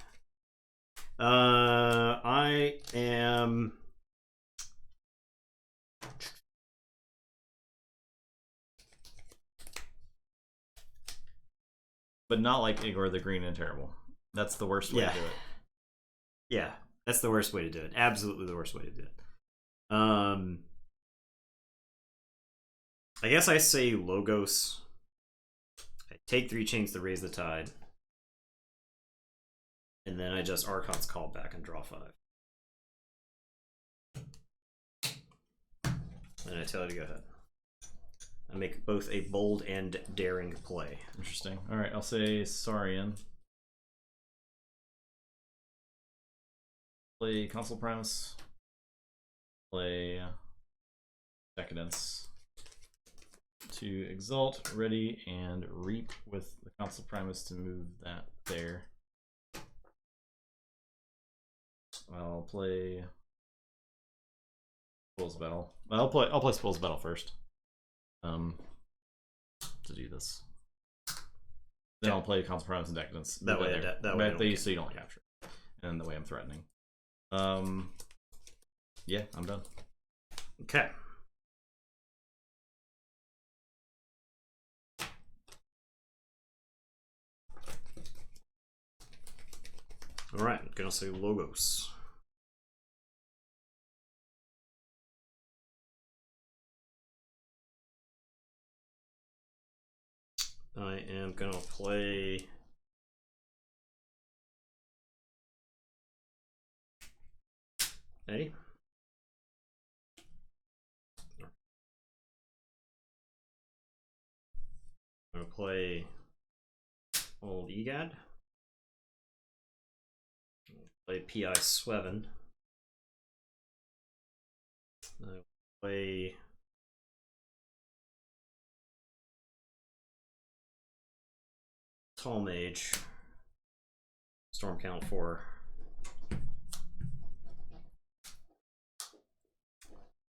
I am. But not like Igor the Green and Terrible. That's the worst way to do it. Yeah, that's the worst way to do it. Absolutely the worst way to do it. I guess I say Logos. I take 3 chains to raise the tide. And then I just Archon's Call back and draw 5. And I tell you to go ahead. I make both a bold and daring play. Interesting. Alright, I'll say Saurian. Play Consul Primus. Play Decadence. To Exalt, ready, and Reap with the Consul Primus to move that there. I'll play Spoils Battle. I'll play Spoils Battle first. To do this. Then I'll play Council Primus and Decadence. That way, so you don't capture. And the way I'm threatening. Yeah, I'm done. Okay. All right, I'm gonna say Logos. I am gonna play Eddie. I'm gonna play Old Egad. Play PI Sweven. I play Tall Mage. Storm count 4.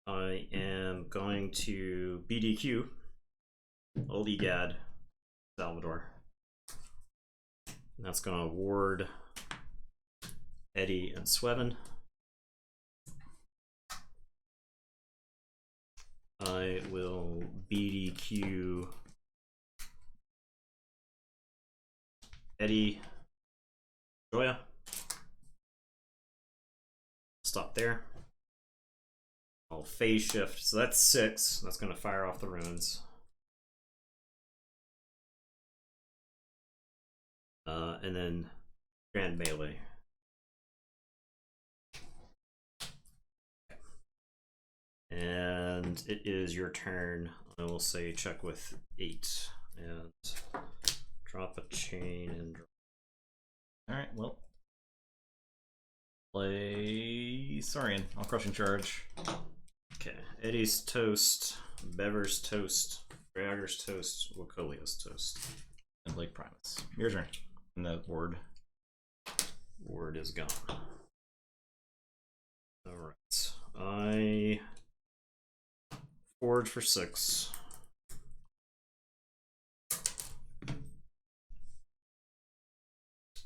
I am going to BDQ Old Egad Salvador. And that's gonna ward Eddie and Sweven. I will BDQ Eddie Joya. Stop there. I'll phase shift. So that's 6. That's going to fire off the runes. And then Grand Melee. And it is your turn. I will say check with 8 and drop a chain and draw. Alright, well. Play Saurian. I'll Crushing Charge. Okay, Eddie's toast, Bever's toast, Bragar's toast, Wakolia's toast. And Blake Primus. Your turn. And the ward. Word is gone. Alright. I forge for 6.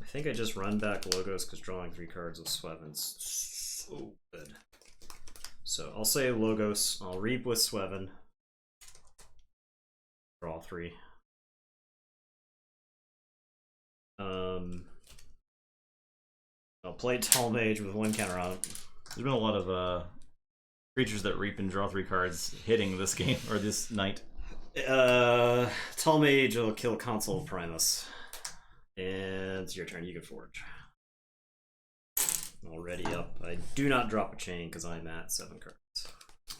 I think I just run back Logos because drawing 3 cards with Sweven's so good. So I'll say Logos. I'll reap with Sweven. Draw 3. I'll play Tall Mage with 1 counter on it. There's been a lot of creatures that reap and draw 3 cards hitting this game or this night. Tall Mage will kill Console Primus. And it's your turn. You can forge. Already up. I do not drop a chain because I'm at 7 cards.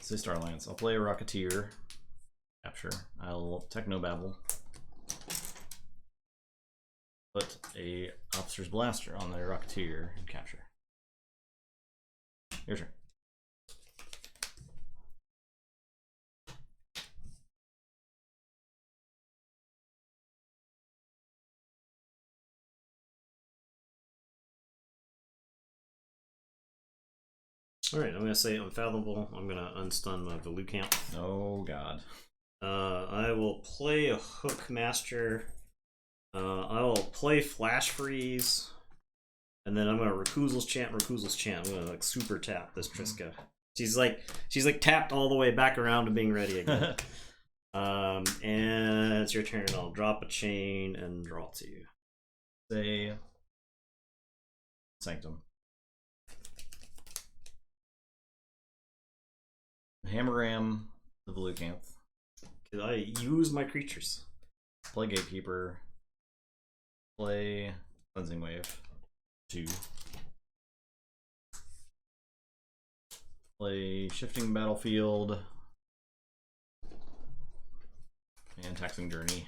Say Starlands. I'll play a Rocketeer. Capture. I'll Technobabble. Put a Officer's Blaster on the Rocketeer and capture. Your turn. Alright, I'm going to say Unfathomable. I'm going to unstun my Volcamp. Oh, God. I will play a Hook Master. I will play Flash Freeze. And then I'm going to Rakuzel's Chant. I'm going to like super tap this Triska. She's like tapped all the way back around to being ready again. And it's your turn. I'll drop a chain and draw 2. Say Sanctum. Hammerram the Volcamp. Can I use my creatures? Play Gatekeeper. Play Cleansing Wave. 2. Play Shifting Battlefield. And Taxing Journey.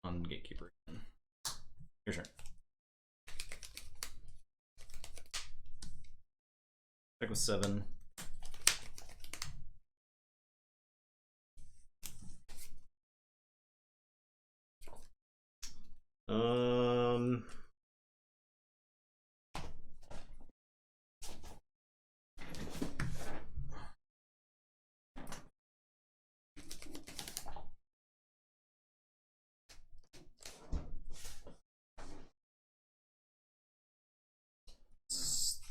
On Gatekeeper again. Your turn. Check with 7.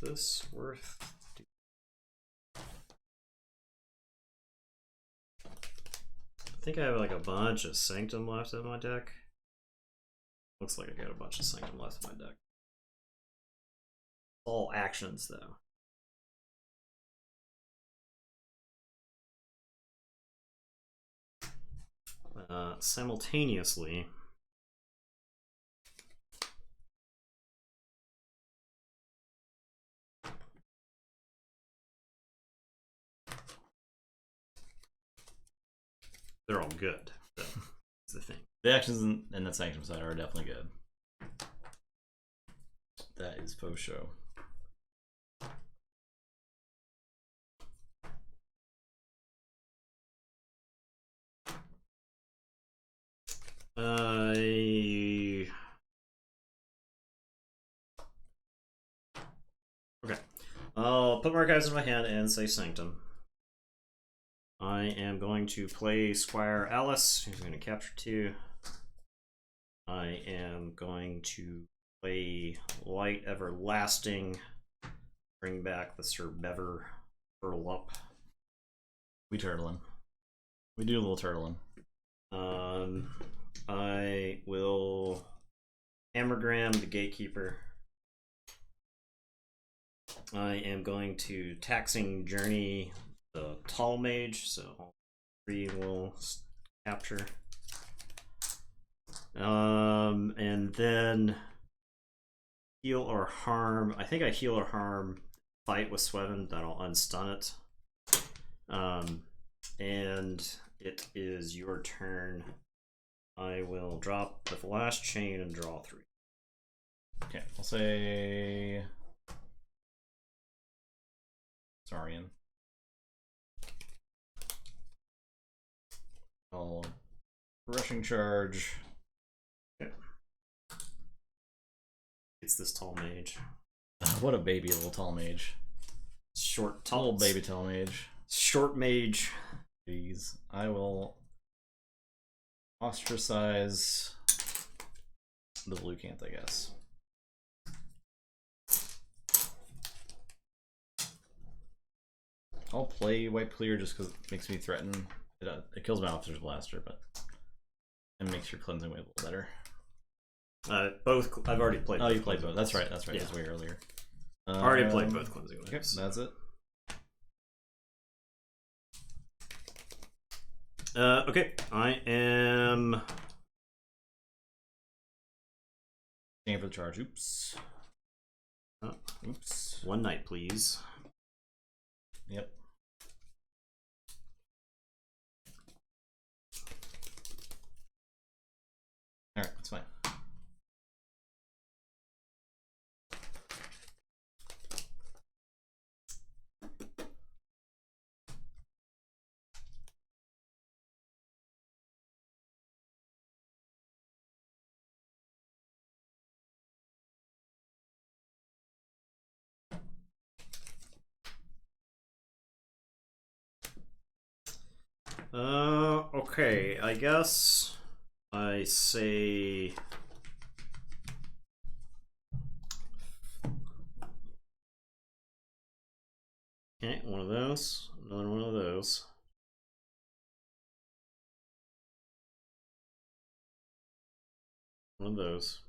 this worth? I think I have like a bunch of Sanctum left in my deck. Looks like I got a bunch of Sanctum left in my deck. All actions though. Simultaneously, they're all good. That's the thing. The actions in the Sanctum side are definitely good. That is faux show. Okay. I'll put Archives in my hand and say Sanctum. I am going to play Squire Alice, who's going to capture 2. I am going to play Light Everlasting, bring back the Sir Bever, turtle up. We turtling. We do a little turtling. I will Hammergram the Gatekeeper. I am going to Taxing Journey the Tall Mage, so all 3 will capture. And then heal or harm. I think I heal or harm fight with Sweven, that'll unstun it. And it is your turn. I will drop the last chain and draw 3. Okay, I'll say Saurian. I'll rushing charge. Okay. It's this Tall Mage. What a baby little tall mage. Short, tall, little baby tall mage. Short mage. Please. I will ostracize the blue can't, I guess. I'll play Wipe Clear just because it makes me threaten. It kills my Officer's Blaster, but it makes your cleansing way a little better. Both. I've already played. Oh, you played both. That's right. That's right. Yeah. That's way earlier. Already played both cleansing waves. Okay, that's it. Okay, I am Stand for the charge. Oops. Oops. 1 night, please. Yep. Alright, that's fine. Okay, I guess I say okay, one of those, another one of those. One of those.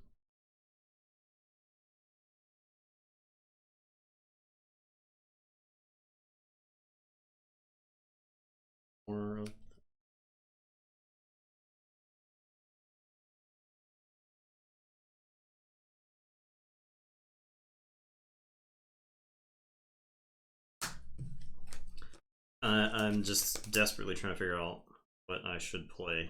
Or I'm just desperately trying to figure out what I should play.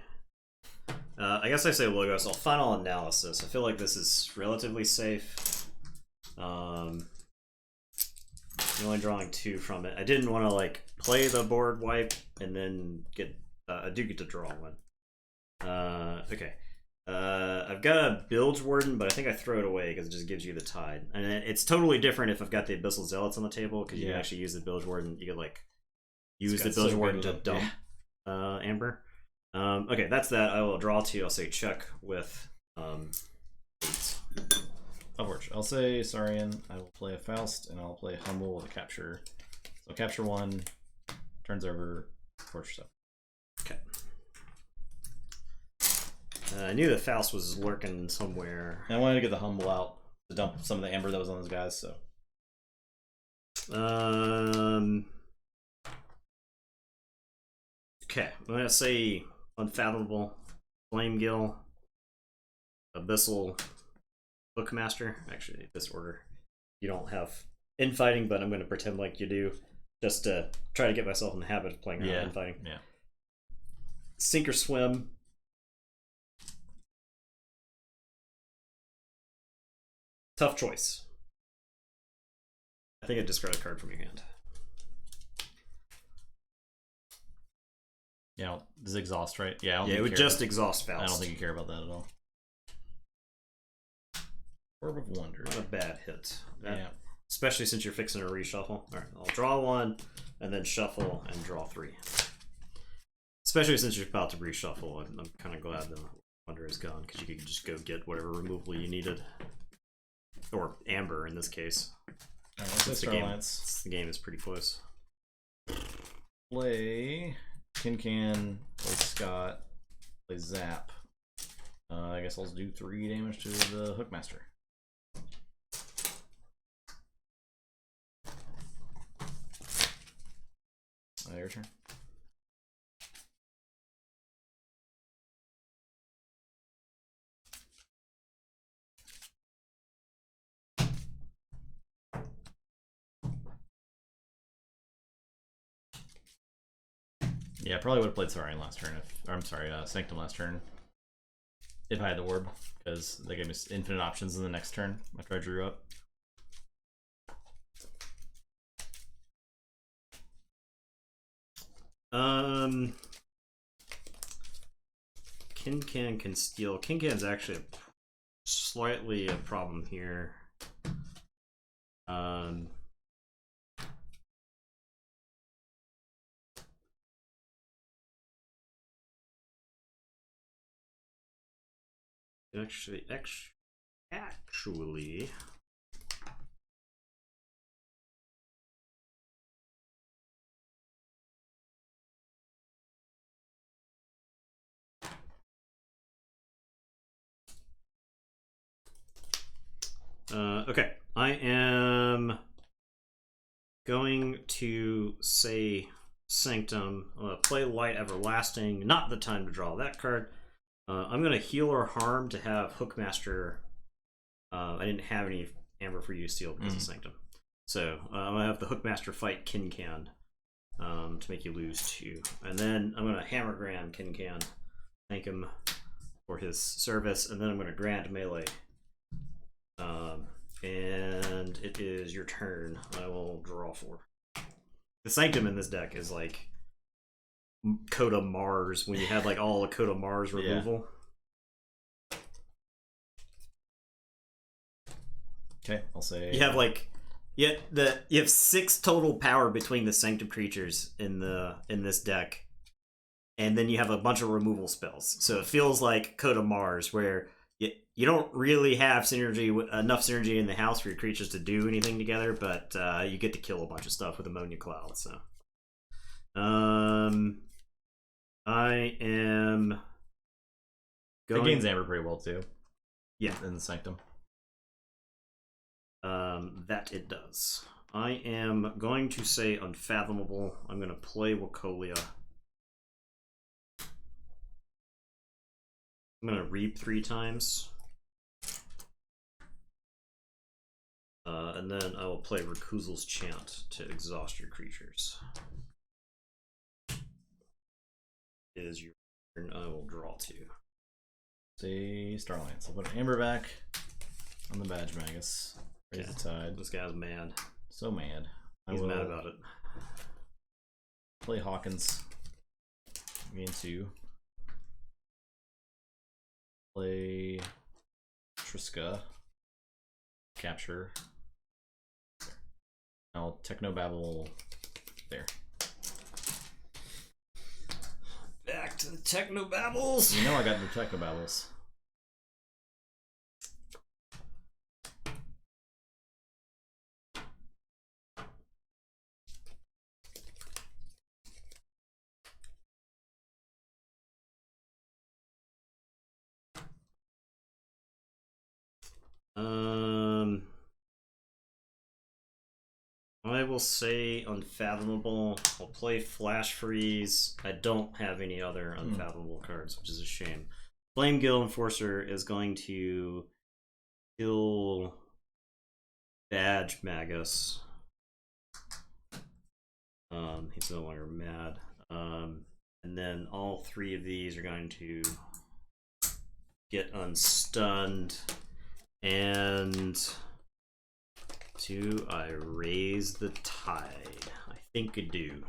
I guess I say Logos. I'll Final Analysis. I feel like this is relatively safe. I'm only drawing 2 from it. I didn't want to like play the board wipe and then get. I do get to draw 1. Okay. I've got a Bilge Warden, but I think I throw it away because it just gives you the Tide. And it's totally different if I've got the Abyssal Zealots on the table because you can actually use the Bilge Warden. You could like use the Bilge Warden to dump Amber. Okay, that's that. I will draw 2. I'll say check with 8. Upward. I'll say Saurian. I will play a Faust, and I'll play Humble with a capture. So capture 1, turns over, fortress up. Okay. I knew that Faust was lurking somewhere. And I wanted to get the Humble out to dump some of the amber that was on those guys. So. Okay, I'm gonna say Unfathomable, Flame Gill, Abyssal, Bookmaster. Actually, this order. You don't have infighting, but I'm gonna pretend like you do, just to try to get myself in the habit of playing around infighting. Yeah. Sink or Swim. Tough choice. I think I discard a card from your hand. Yeah, does it exhaust, right? Yeah, it would just exhaust Faust. I don't think you care about that at all. Orb of Wonder. Not a bad hit. Yeah. Especially since you're fixing a reshuffle. Alright, I'll draw 1, and then shuffle, and draw 3. Especially since you're about to reshuffle, I'm kind of glad the Wonder is gone, because you can just go get whatever removal you needed. Or Amber, in this case. Alright, let's the game is pretty close. Play Can, play Scott, play Zap. I guess I'll just do 3 damage to the Hookmaster. Your turn. Yeah, I probably would have played Saurian last turn if, or I'm sorry, Sanctum last turn. If I had the orb, because they gave me infinite options in the next turn after I drew up. Kincan can steal. Kincan's actually slightly a problem here. Actually. Okay, I am going to say Sanctum, play Light Everlasting, not the time to draw that card. I'm going to heal or harm to have Hookmaster. I didn't have any Amber for you to steal because of Sanctum. So I'm going to have the Hookmaster fight Kincan to make you lose 2. And then I'm going to Hammer Grand Kincan, thank him for his service, and then I'm going to Grand Melee. And it is your turn. I will draw 4. The Sanctum in this deck is like Coda Mars when you had like all the Coda Mars removal. Okay, I'll say you have like you have 6 total power between the Sanctum creatures in this deck, and then you have a bunch of removal spells. So it feels like Coda Mars where you don't really have enough synergy in the house for your creatures to do anything together, but you get to kill a bunch of stuff with Ammonia Cloud. So, I am going. It gains Amber pretty well too. Yeah, in the Sanctum. That it does. I am going to say Unfathomable. I'm going to play Wacolia. I'm going to reap 3 times. And then I will play Rakuzal's Chant to exhaust your creatures. It is your turn. I will draw 2. Say Starlands. I'll put an Amber back on the Badge Magus. Raise the tide. This guy's mad. So mad. He's mad about it. Play Hawkins. Gain 2. Play Triska. Capture. There. I'll Technobabble there. Back to the Technobabbles! You know I got the Technobabbles. I will say Unfathomable. I'll play Flash Freeze. I don't have any other Unfathomable cards, which is a shame. Flame Guild Enforcer is going to kill Badge Magus. He's no longer mad. And then all three of these are going to get unstunned. And do I raise the tide? I think I do.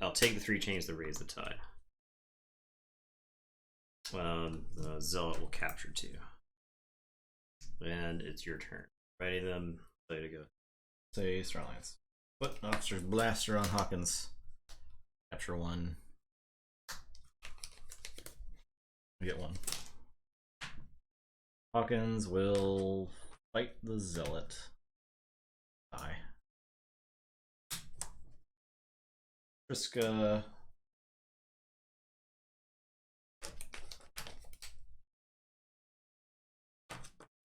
I'll take the 3 chains to raise the tide. The Zealot will capture 2. And it's your turn. Ready them, play to go. Say Starlines. Put Officer's Blaster on Hawkins. Capture 1. Get 1. Hawkins will fight the Zealot. Die. Triska.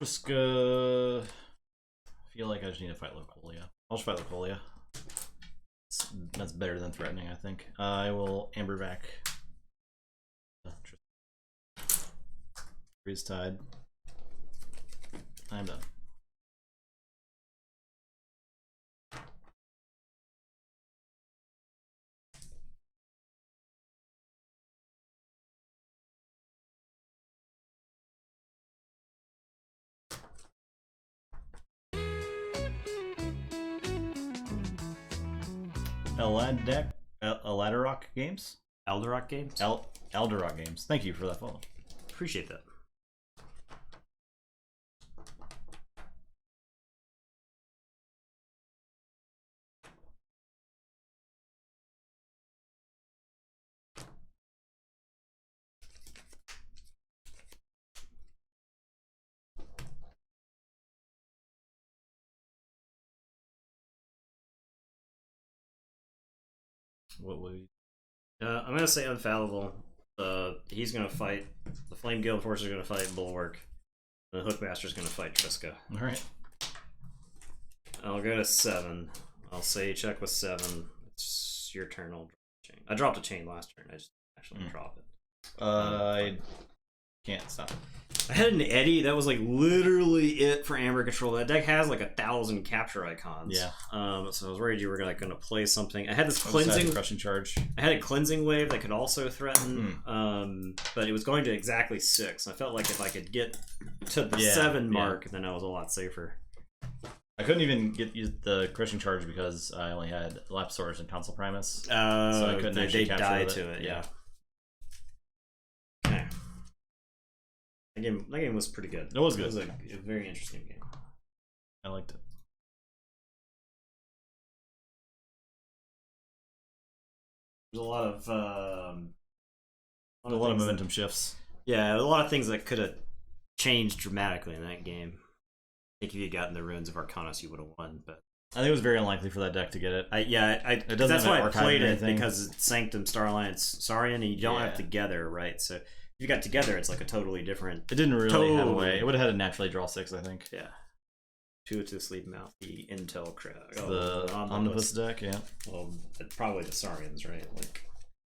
Triska. I feel like I just need to fight Locolia. I'll just fight Locolia. That's better than threatening, I think. I will Amber back. Freeze Tide. I'm done. Elderock Games? Elderock Games? Elderock Games. Thank you for that follow. Appreciate that. What will you? I'm gonna say Unfallible. He's gonna fight. The Flame Guild Force is gonna fight Bulwark. The Hookmaster's gonna fight Triska. All right. I'll go to 7. I'll say check with 7. It's your turn. I'll drop a chain. I dropped a chain last turn. I just actually drop it. I can't stop. I had an Eddie. That was like literally it for Amber Control. That deck has like 1,000 capture icons. Yeah. So I was worried you were like going to play something. I had this cleansing crushing charge. I had a cleansing wave that could also threaten. But it was going to exactly 6. I felt like if I could get to the 7 mark, then I was a lot safer. I couldn't even get the crushing charge because I only had Lapsaurus and Council Primus. So I couldn't actually capture died to it. Yeah. Okay. That game was pretty good. It was good. It was a very interesting game. I liked it. There's a lot of momentum shifts. Yeah, a lot of things that could have changed dramatically in that game. I think if you had gotten the Ruins of Arcanus, you would have won. But I think it was very unlikely for that deck to get it. That's why I played it, because it's Sanctum, Star Alliance, Saurian, and you don't have Together, right? So if you got Together, it's like a totally different. It didn't really have a way. It would have had to naturally draw 6, I think. Yeah. 2 to sleep mouth, the Intel crowd. The Omnibus deck, yeah. Well, probably the Saurians, right? Like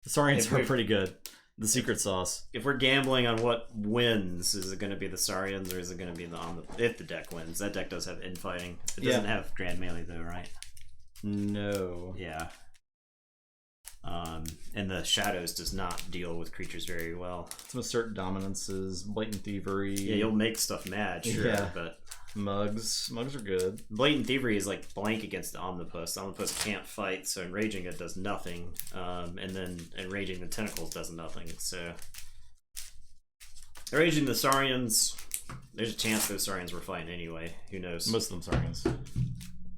the Saurians are pretty good. The secret sauce. If we're gambling on what wins, is it going to be the Saurians or is it going to be the Omnibus? If the deck wins, that deck does have infighting. It doesn't have Grand Melee though, right? No. Yeah. And the Shadows does not deal with creatures very well. Some assert dominances, Blatant Thievery. Yeah, you'll make stuff mad, sure, but Mugs are good. Blatant Thievery is like blank against the Omnipus. The Omnipus can't fight, so Enraging it does nothing. And then Enraging the Tentacles does nothing. So Enraging the Saurians, there's a chance those Saurians were fighting anyway. Who knows? Most of them Saurians.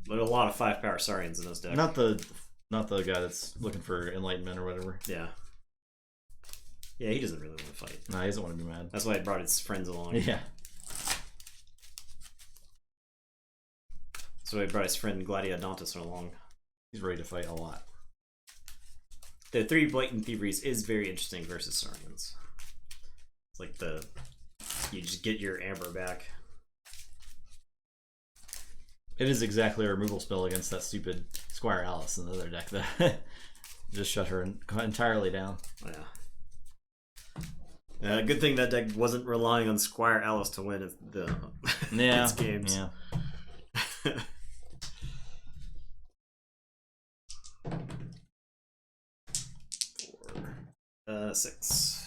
But a lot of 5-power Saurians in this deck. Not the guy that's looking for enlightenment or whatever. Yeah. Yeah, he doesn't really want to fight. Nah, he doesn't want to be mad. That's why he brought his friends along. Yeah. So he brought his friend Gladiodontus along. He's ready to fight a lot. The 3 Blatant Thieveries is very interesting versus Saurians. It's like you just get your Amber back. It is exactly a removal spell against that stupid Squire Alice in the other deck that just shut her entirely down. Yeah. Good thing that deck wasn't relying on Squire Alice to win its games. Yeah. 6.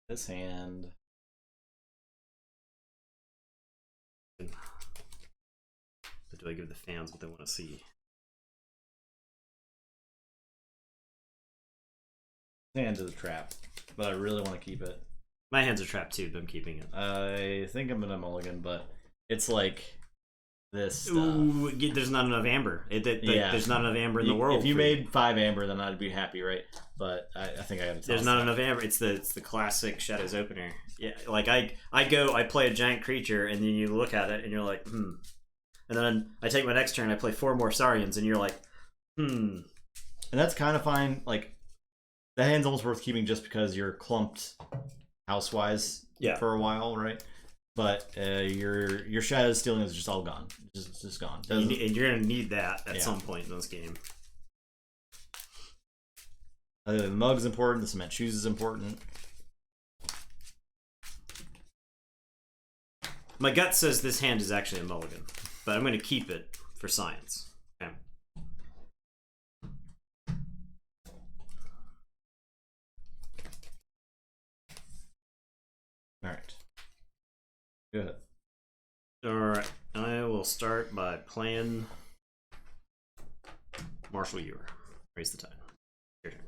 This hand. But do I give the fans what they want to see? Hand is a trap, but I really want to keep it. My hand's a trap too, but I'm keeping it. I think I'm gonna mulligan, but it's like this stuff. Ooh, there's not enough amber. There's not enough amber in the world. If you made 5 amber, then I'd be happy, right? But I think I gotta. There's not enough amber. It's the classic Shadows opener. Yeah, like I play a giant creature, and then you look at it, and you're like, and then I take my next turn, I play 4 more Saurians, and you're like, And that's kind of fine. Like, that hand's almost worth keeping just because you're clumped house-wise for a while, right? But your Shadow stealing is just all gone. Just gone. And you're going to need that at some point in this game. The mug's important. The cement shoes is important. My gut says this hand is actually a mulligan, but I'm going to keep it for science. Okay. All right. Good. All right. I will start by playing Marshall Ewer. Raise the tide. Your turn.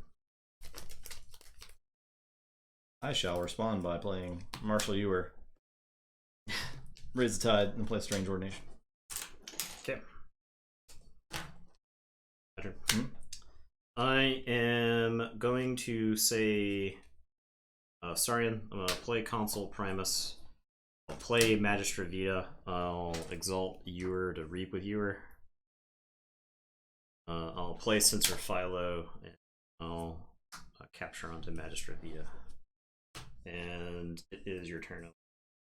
I shall respond by playing Marshall Ewer. Raise the tide and play Strange Ordination. Okay. I am going to say Saurian. I'm going to play Consul Primus. I'll play Magistra Vita. I'll exalt Ewer to Reap with Ewer. I'll play Censor Philo. And I'll capture onto Magistra Vita. And it is your turn.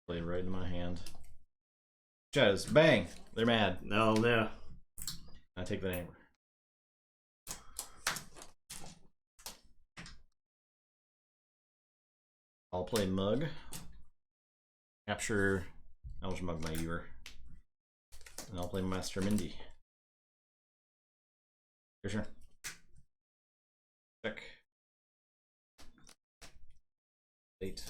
Play right in my hand. Shadows, bang! They're mad. No. I take the name. I'll play Mug. Capture. I'll just Mug my Ewer. And I'll play Master Mindy. For sure. Check. 8.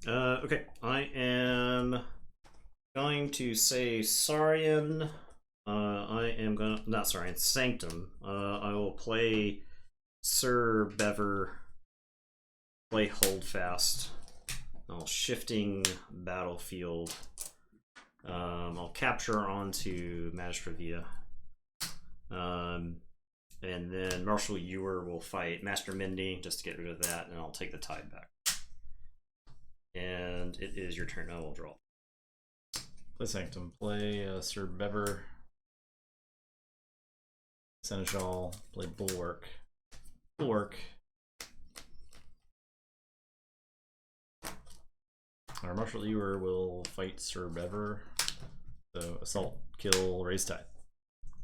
Okay, I am going to say Saurian. I am gonna not Saurian, Sanctum. I will play Sir Bever. Play Holdfast. I'll shifting battlefield. I'll capture onto Magistra Vita. And then Marshall Ewer will fight Master Mindy just to get rid of that, and I'll take the tide back. And it is your turn. I will draw. Play Sanctum. Play Sir Bever. Seneschal. Play Bulwark. Our Marshall Ewer will fight Sir Bever. So assault, kill, raise tide.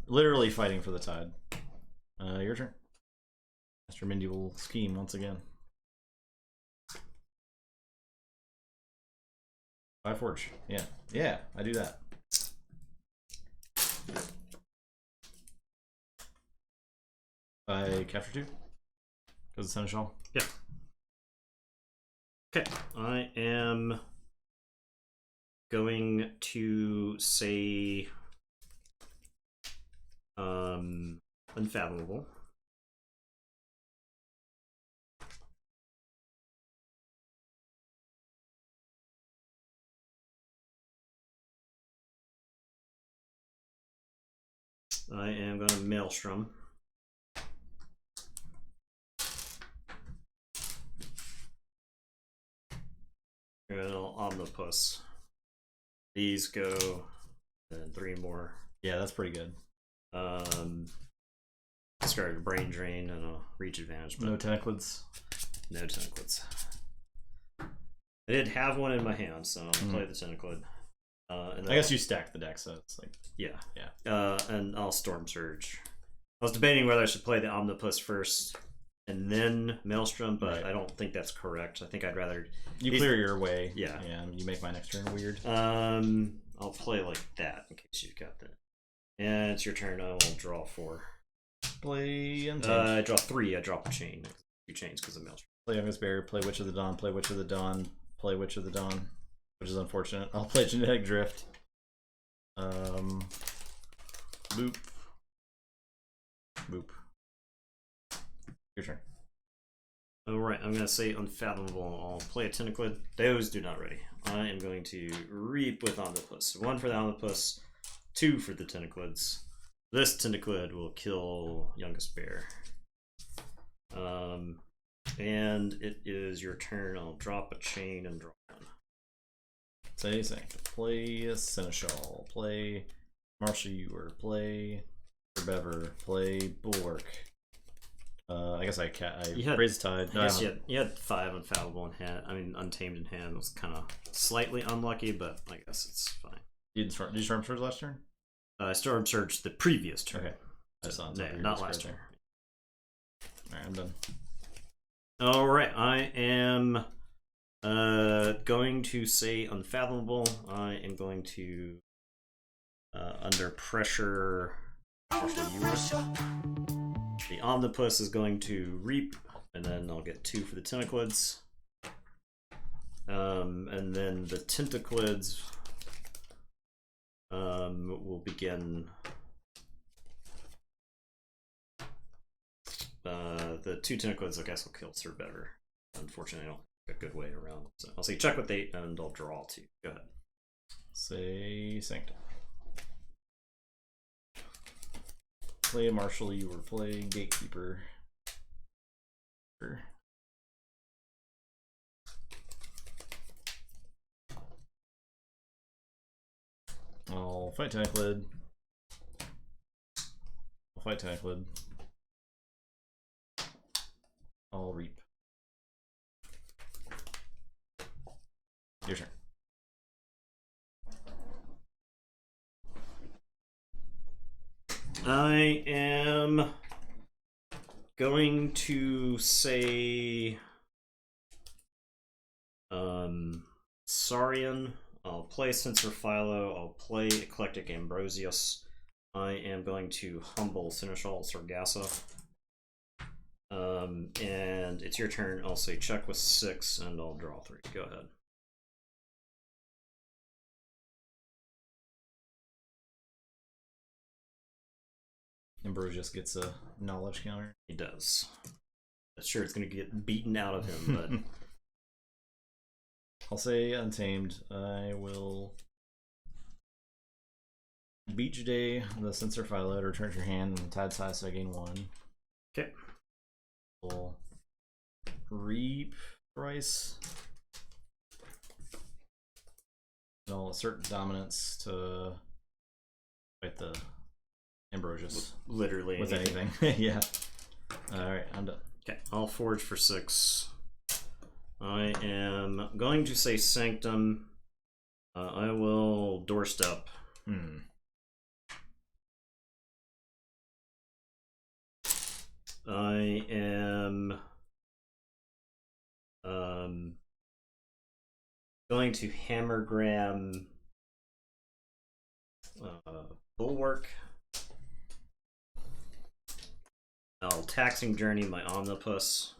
Literally fighting for the tide. Your turn. Master Mindy will scheme once again. Keyforge. Yeah, I do that. I capture 2. Goes to Seneschal. Yeah. Okay, I am going to say Unfathomable. I am going to Maelstrom. And I'll Omnipus. These go, and 3 more. Yeah, that's pretty good. discard a Brain Drain and a Reach Advantage. But no Tentaclids. no Tentaclids. I did have one in my hand, so I'll play the Tentaclid. And I guess you stack the deck, so it's like yeah. Yeah. And I'll Storm Surge. I was debating whether I should play the Omnipus first and then Maelstrom, but Right. I don't think that's correct. I think I'd rather you clear your way. Yeah. And you make my next turn weird. I'll play like that in case you've got that. And it's your turn. I will draw 4. Play Untamed. I draw 3. I drop a chain. 2 chains because of Maelstrom. Play Youngest Barrier, play Witch of the Dawn, play Witch of the Dawn, play Witch of the Dawn, which is unfortunate. I'll play Genetic Drift. Boop. Boop. Your turn. Alright, I'm going to say Unfathomable. I'll play a Tentaclid. Those do not ready. I am going to Reap with Omnipus. 1 for the Omnipus, 2 for the Tentaclids. This Tentaclid will kill Youngest Bear. And it is your turn. I'll drop a chain and draw 1. Say Sanctum. Play Seneschal. Play Marshal Ewer. Play Bever. Play Bulwark. I guess I raised Tide. I guess you had 5 Unfathomable in hand. I mean, Untamed in hand was kind of slightly unlucky, but I guess it's fine. Did you Storm Surge last turn? I Storm Surge the previous turn. Okay. I saw No, not last turn. Alright, I'm done. Alright, I am going to say Unfathomable. I am going to Under Pressure. The Omnipus is going to Reap, and then I'll get 2 for the Tentaclids. And then the Tentaclids will begin. The 2 Tentaclids, I guess, will kill Sir Better. Unfortunately, I don't have a good way around. So I'll say check with 8, and I'll draw 2. Go ahead. Say Sanctum. Play Marshal Ewer. Play Gatekeeper. Sure. I'll fight Tentaclid. I'll fight Tentaclid. I'll Reap. Your turn. I am going to say Saurian. I'll play Censor Philo. I'll play Eclectic Ambrosius. I am going to Humble Seneschal Sargasso. And it's your turn. I'll say check with 6, and I'll draw 3. Go ahead. Ambrosius gets a knowledge counter. He does. I'm sure it's going to get beaten out of him, but I'll say Untamed. I will Beach Day, the Censor Philo, return to your hand and Tide Size, so I gain 1. okay. We'll Reap Thrice. And I'll assert dominance to fight the Ambrosius. Literally With anything. Yeah. Alright, I'm done. Okay, I'll Forge for 6. I am going to say Sanctum. I will Doorstep. I am going to Hammergram Bulwark. I'll Taxing Journey my Omnipus.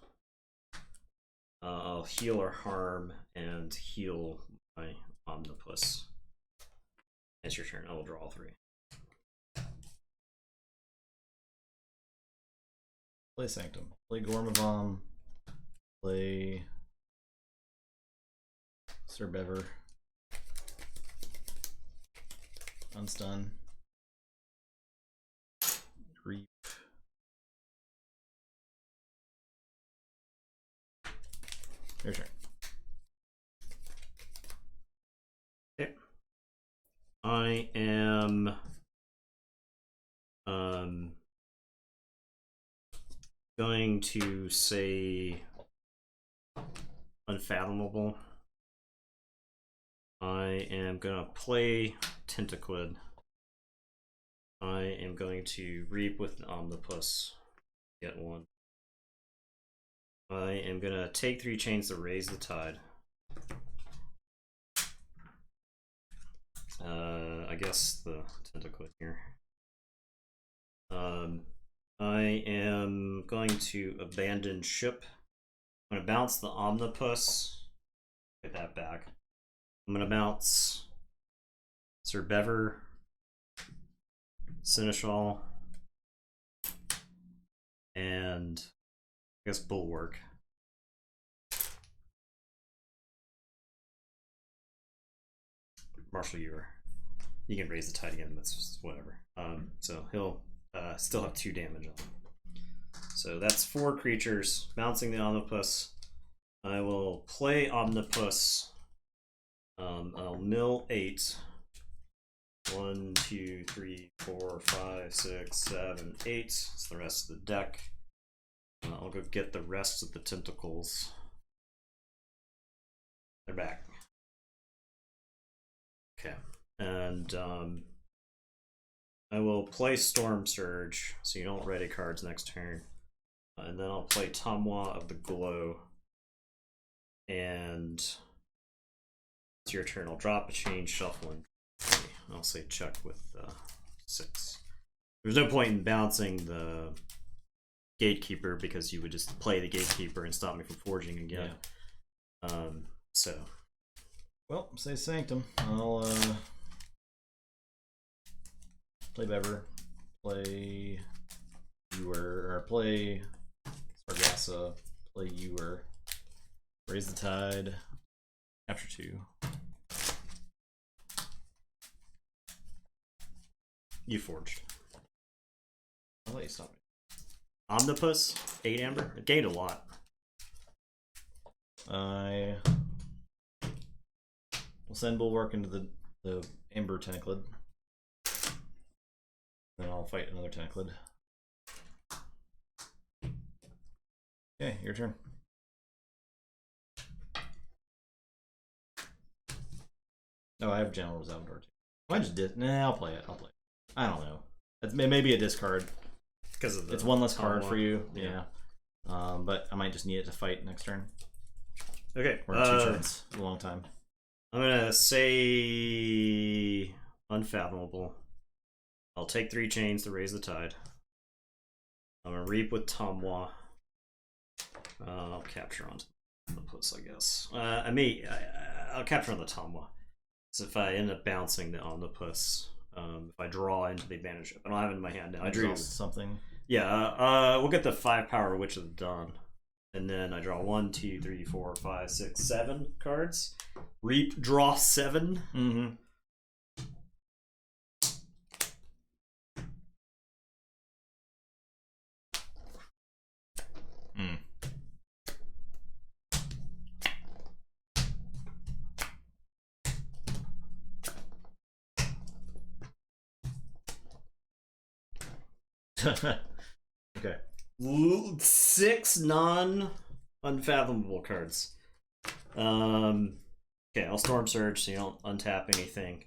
I'll Heal or Harm and heal my Omnipus. It's your turn. I will draw 3. Play Sanctum. Play Gormavam. Play Sir Bever. Unstun. Reap. Your turn. Okay. I am going to say Unfathomable. I am gonna play Tentaclid. I am going to Reap with an Omnipus. Get one. I am gonna take 3 chains to raise the tide. I guess the Tentaclid here. I am going to abandon ship. I'm gonna bounce the Omnipus. Get that back. I'm gonna bounce Sir Bever, Seneschal, and I guess Bulwark. Marshal Ewer. You can raise the tide again, that's just whatever. So he'll still have 2 damage on him. So that's 4 creatures. Bouncing the Omnipus. I will play Omnipus. I'll mill 8. 1, 2, 3, 4, 5, 6, 7, 8. It's the rest of the deck. I'll go get the rest of the tentacles. They're back. Okay. And I will play Storm Surge, so you don't ready cards next turn. And then I'll play Tamwa of the Glow. And it's your turn. I'll drop a chain, shuffle, and I'll say check with 6. There's no point in bouncing the Gatekeeper because you would just play the Gatekeeper and stop me from forging again. Yeah. So. Well, say Sanctum. I'll play Bever, play Ewer, or play Sargassa, play Ewer, raise the tide, capture 2. You forged. I'll let you stop me. Omnipus, 8 amber. It gained a lot. I will send Bulwark into the Amber Tentaclid. Then I'll fight another Tentaclid. Okay, your turn. Oh, I have General Resoundor too. I just did. Nah, I'll play it. I don't know. It may be a discard. Because of it's one less card one. for you. Yeah. But I might just need it to fight next turn. Okay. Or 2 turns. A long time. I'm gonna say Unfathomable. I'll take 3 chains to raise the tide. I'm gonna Reap with Tamwa. I'll capture on the puss, I guess. I'll capture on the Tamwa. So if I end up bouncing the Omnipus, if I draw into the advantage ship, I don't have it in my hand now. I drew something. Yeah, we'll get the 5 power Witch of the Dawn. And then I draw 1, 2, 3, 4, 5, 6, 7 cards. Reap, draw 7. Mm-hmm. Okay. 6 non-unfathomable cards. Okay, I'll Storm Surge so you don't untap anything.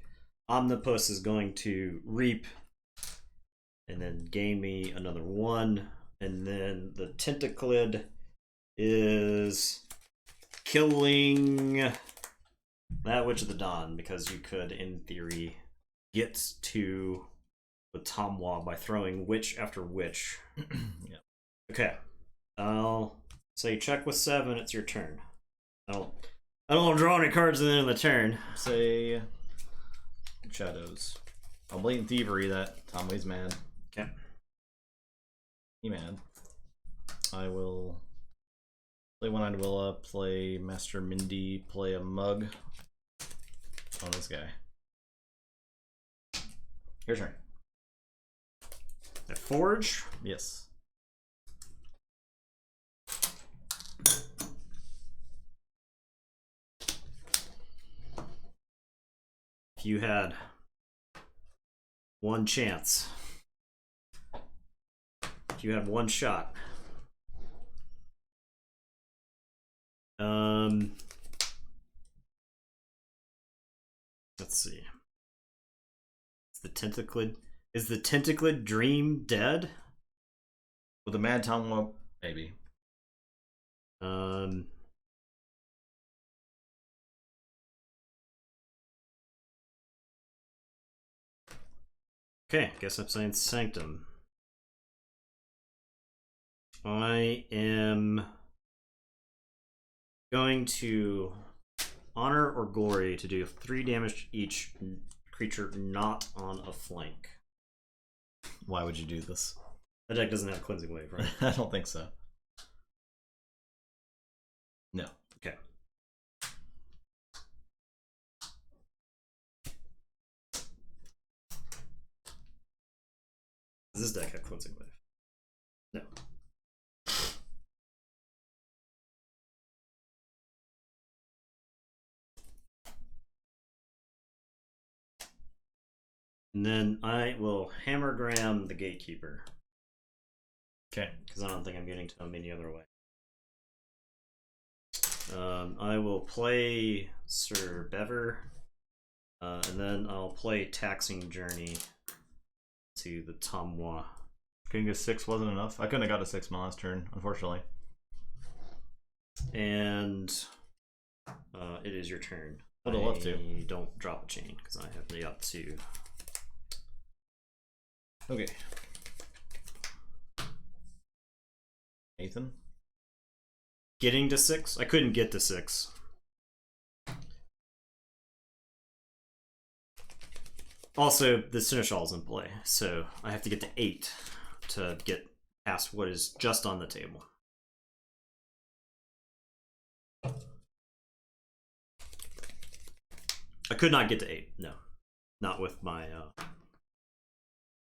Omnipus is going to Reap and then gain me another 1. And then the Tentaclid is killing that Witch of the Dawn because you could, in theory, get to the Tamwa by throwing witch after witch. Yeah. Okay. I'll say check with 7, it's your turn. I don't want to draw any cards at the end of the turn. Say Shadows. I'll blatant thievery that Tomway's mad. Okay. He mad. I will play One-Eyed Willa, play Master Mindy, play a mug on this guy. Your turn. A Forge? Yes. If you had one chance, if you had one shot Let's see. Is the tentaclid dream dead? With the Mad Tom, maybe. Okay, guess I'm saying Sanctum. I am going to honor or glory to do 3 damage each creature not on a flank. Why would you do this? The deck doesn't have Cleansing Wave, right? I don't think so. No. Okay. Does this deck have Cleansing Wave? No. And then I will Hammergram the Gatekeeper. Okay. Because I don't think I'm getting to him any other way. I will play Sir Bever. And then I'll play Taxing Journey to the Tomwa. Getting a 6 wasn't enough. I couldn't have got a 6 my last turn, unfortunately. And it is your turn. Would have loved to. Don't drop a chain because I have the up to. Okay. Nathan? Getting to 6? I couldn't get to 6. Also, the Seneschal's in play, so I have to get to 8 to get past what is just on the table. I could not get to 8, no. Not with my,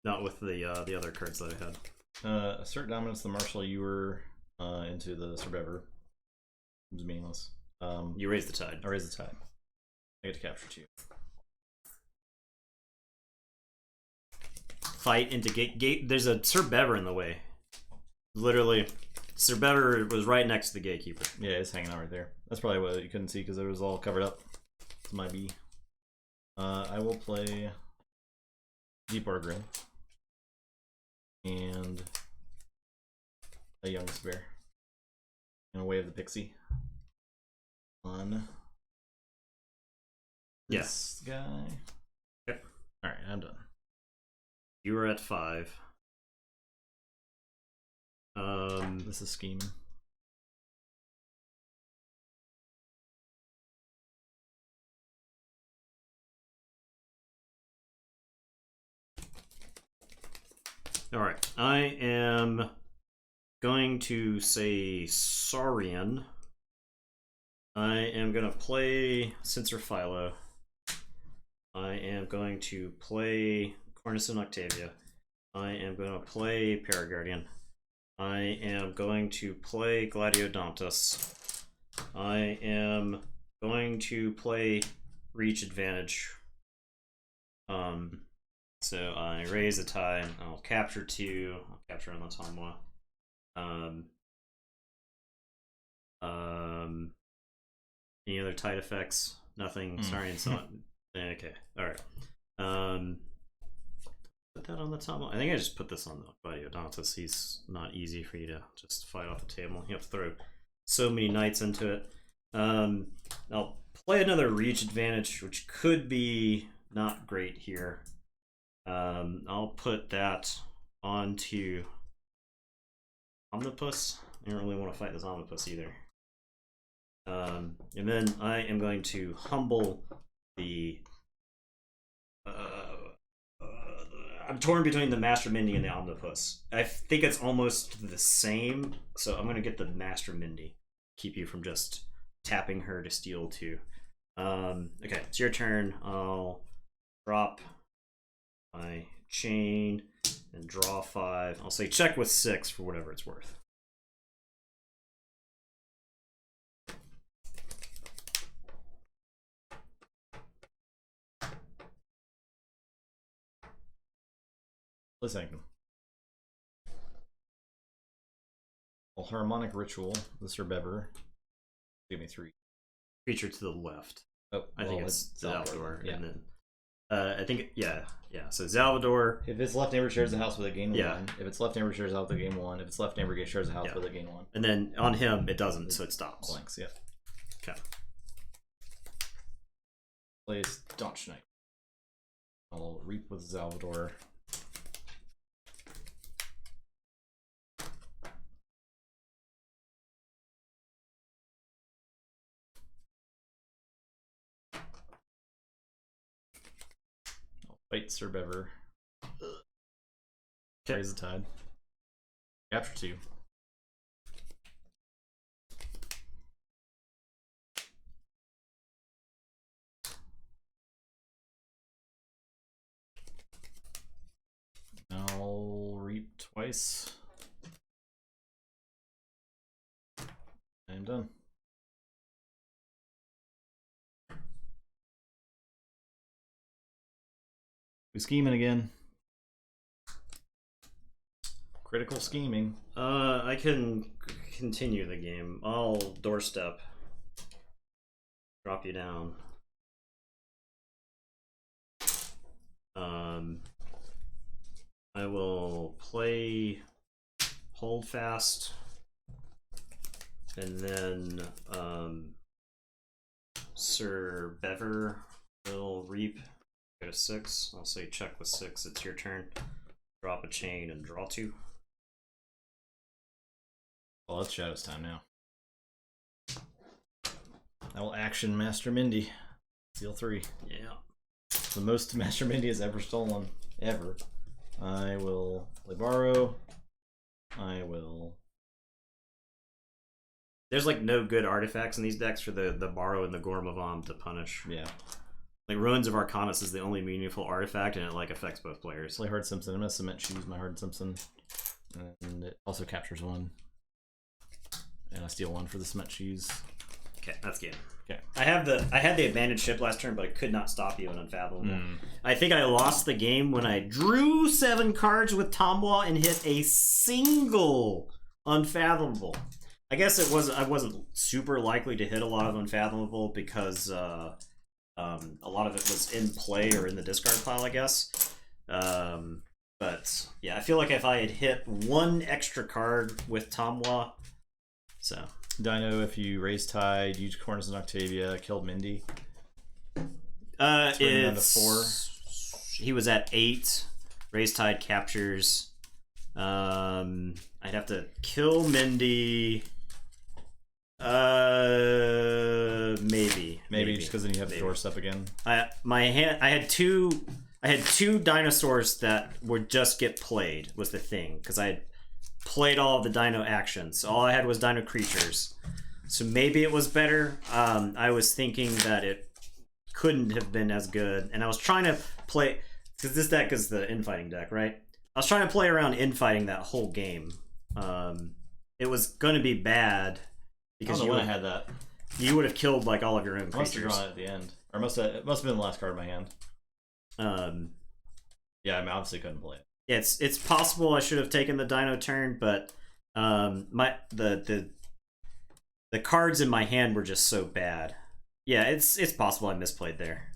not with the other cards that I had. Assert dominance, the Marshal, you were into the Sir Bever. It was meaningless. You raise the tide. I raise the tide. I get to capture 2. Fight into gate. There's a Sir Bever in the way. Literally, Sir Bever was right next to the Gatekeeper. Yeah, it's hanging out right there. That's probably what you couldn't see because it was all covered up. It's my B. I will play Deep Argrin and a Young Spare and a Way of the Pixie on this guy. Yep. Alright, I'm done. You were at 5. This is scheming. Alright, I am going to say Saurian. I am going to play Censor Philo. I am going to play Cornison Octavia. I am going to play Paraguardian. I am going to play Gladiodontus. I am going to play Reach Advantage. So I raise a tide. I'll capture 2. I'll capture on the Tomwa. Any other tide effects? Nothing. Sorry, it's not. Okay. All right. Put that on the Tomwa. I think I just put this on the Gladiodontus. He's not easy for you to just fight off the table. You have to throw so many knights into it. I'll play another Reach Advantage, which could be not great here. I'll put that onto Omnipus. I don't really want to fight this Omnipus either. And then I am going to humble the. I'm torn between the Master Mindy and the Omnipus. I think it's almost the same, so I'm going to get the Master Mindy. Keep you from just tapping her to steal 2. Okay, it's your turn. I'll drop my chain and draw 5. I'll say check with 6 for whatever it's worth. Listen. Well, Harmonic Ritual, the Sir Bever. Give me 3. Creature to the left. Oh, I think it's Salvador. Yeah. And then I think yeah. So Salvador. If its left neighbor shares a house with it, gain 1. Yeah. If its left neighbor shares a house with it, gain 1. If its left neighbor shares a house with it, gain 1. And then on him it doesn't, so it stops. Blanks, yeah. Okay. Plays Dutch Knight. I'll reap with Salvador. I'll fight Sir Bever. Raise the tide. Capture 2. I'll reap twice. I'm done. We scheming again. Critical scheming. I can continue the game. I'll doorstep. Drop you down. I will play Hold Fast, and then Sir Bever will reap. Go to 6. I'll say check with 6. It's your turn. Drop a chain and draw 2. Well, that's Shadow's time now. I will action Master Mindy. Seal 3. Yeah. The most Master Mindy has ever stolen. Ever. I will play Borrow. I will... There's like no good artifacts in these decks for the Borrow and the Gorm of Om to punish. Yeah. Like Ruins of Arcanus is the only meaningful artifact, and it like affects both players. Play Hard Simpson. I'm gonna Cement Shoes my Hard Simpson. And it also captures 1. And I steal 1 for the Cement Shoes. Okay, that's game. Okay. I had the advantage ship last turn, but I could not stop you in Unfathomable. I think I lost the game when I drew 7 cards with Tomwa and hit a single Unfathomable. I guess I wasn't super likely to hit a lot of Unfathomable because a lot of it was in play or in the discard pile, I guess. But yeah, I feel like if I had hit 1 extra card with Tomwa, so. Dino, if you raise tide, use Cornus and Octavia, killed Mindy. It's down to 4. He was at 8. Raise tide captures. I'd have to kill Mindy. Maybe just because then you have the doorstep again. I had two dinosaurs that would just get played was the thing, because I had played all of the dino actions. All I had was dino creatures, so maybe it was better. I was thinking that it couldn't have been as good, and I was trying to play, because this deck is the infighting deck, right? I was trying to play around infighting that whole game. It was going to be bad because I had that. You would have killed like all of your own creatures. Must have drawn it at the end, or it must have been the last card in my hand. Yeah, I mean, obviously couldn't play it. It's possible I should have taken the dino turn, but the cards in my hand were just so bad. Yeah, it's possible I misplayed there.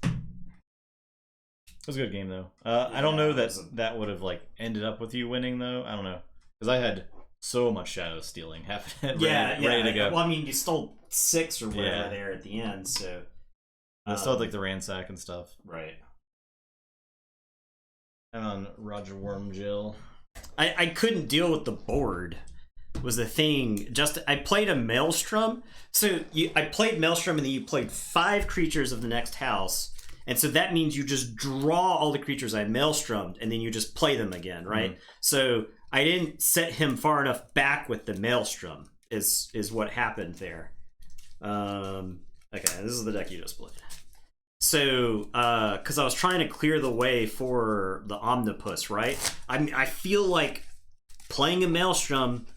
It was a good game though. I don't know that would have like ended up with you winning though. I don't know, because I had so much shadow stealing happening. ready to go. Well, I mean, you stole 6 or whatever there at the end, so. I still had like the ransack and stuff. Right. I'm on Roger Wormgill. I couldn't deal with the board. Was the thing. Just I played a Maelstrom. So I played Maelstrom, and then you played 5 creatures of the next house. And so that means you just draw all the creatures I Maelstromed, and then you just play them again, right? So I didn't set him far enough back with the Maelstrom, is what happened there. Okay, this is the deck you just played. So, because I was trying to clear the way for the Omnipus, right? I feel like playing a Maelstrom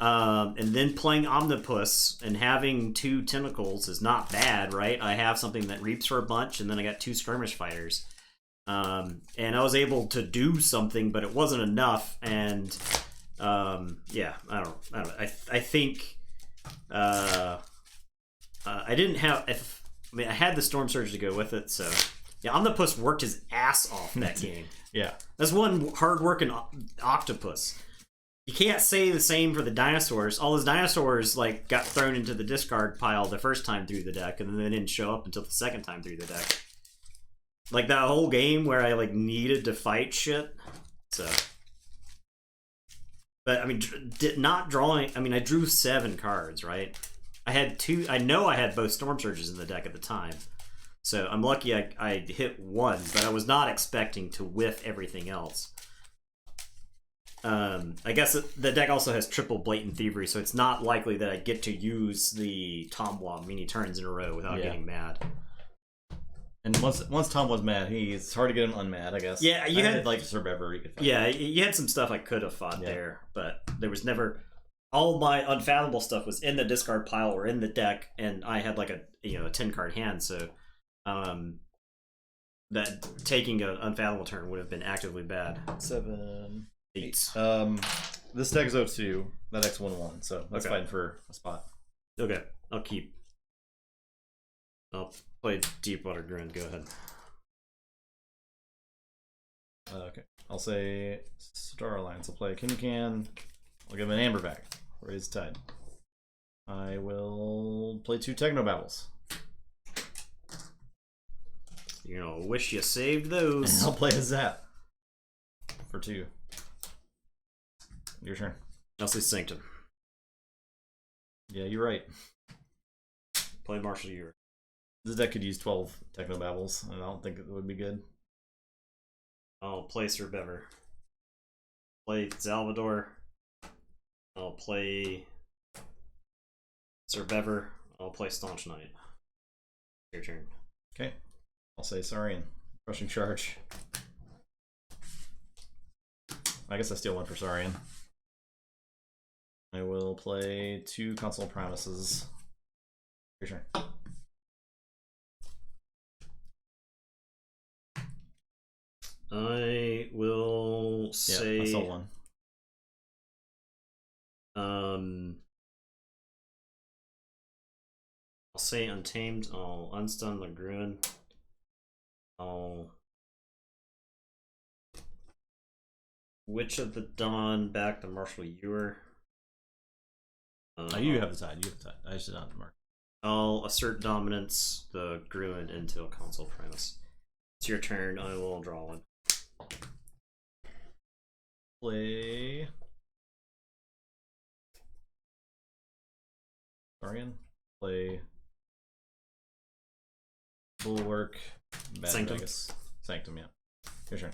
and then playing Omnipus and having 2 tentacles is not bad, right? I have something that reaps for a bunch, and then I got 2 skirmish fighters. And I was able to do something, but it wasn't enough, and Yeah, I don't know. I think I didn't have. I had the Storm Surge to go with it, so yeah. Omnipus worked his ass off that game. Yeah, that's one hard-working octopus. You can't say the same for the dinosaurs. All those dinosaurs like got thrown into the discard pile the first time through the deck, and then they didn't show up until the second time through the deck. Like that whole game where I like needed to fight shit. So, but I mean, not drawing. I mean, I drew 7 cards, right? I had 2. I know I had both Storm Surges in the deck at the time, so I'm lucky I hit 1, but I was not expecting to whiff everything else. I guess the deck also has triple Blatant Thievery, so it's not likely that I get to use the Tomwa many turns in a row without getting mad. And once Tom was mad, it's hard to get him unmad, I guess. Yeah, you had like Sir Bever. You could fight. Yeah, you had some stuff I could have fought there, but there was never. All my unfathomable stuff was in the discard pile or in the deck, and I had like a 10-card hand, so that taking an unfathomable turn would have been actively bad. 7, 8. This deck is 0-2. That deck's 1-1, so that's fighting for a spot. Okay, I'll play Deepwater Grunt. Go ahead. Okay, I'll say Star Alliance. I'll play Can. I'll give him an Amber back. Raise Tide. I will play 2 Technobabbles. Wish you saved those. I'll play a Zap for 2. Your turn. I'll say Sanctum. Yeah, you're right. Play Marshall Ewer. This deck could use 12 Technobabbles, and I don't think it would be good. I'll play Sir Bever. Play Salvador. I'll play Sir Bever. I'll play Staunch Knight. Your turn. Okay. I'll say Saurian. Rushing Charge. I guess I steal 1 for Saurian. I will play 2 Console Promises. Your turn. I will say. Yeah, I saw 1. I'll say Untamed. I'll unstun Lagruin. I'll Witch of the Dawn back to Marshall Ewer. You have the Tide. You have the Tide. I just did not mark. I'll assert dominance the Gruin into a Console Primus. It's your turn. I will draw 1. Play Saurian. Play Bulwark. Bad Sanctum. Vegas. Sanctum, yeah. Your turn.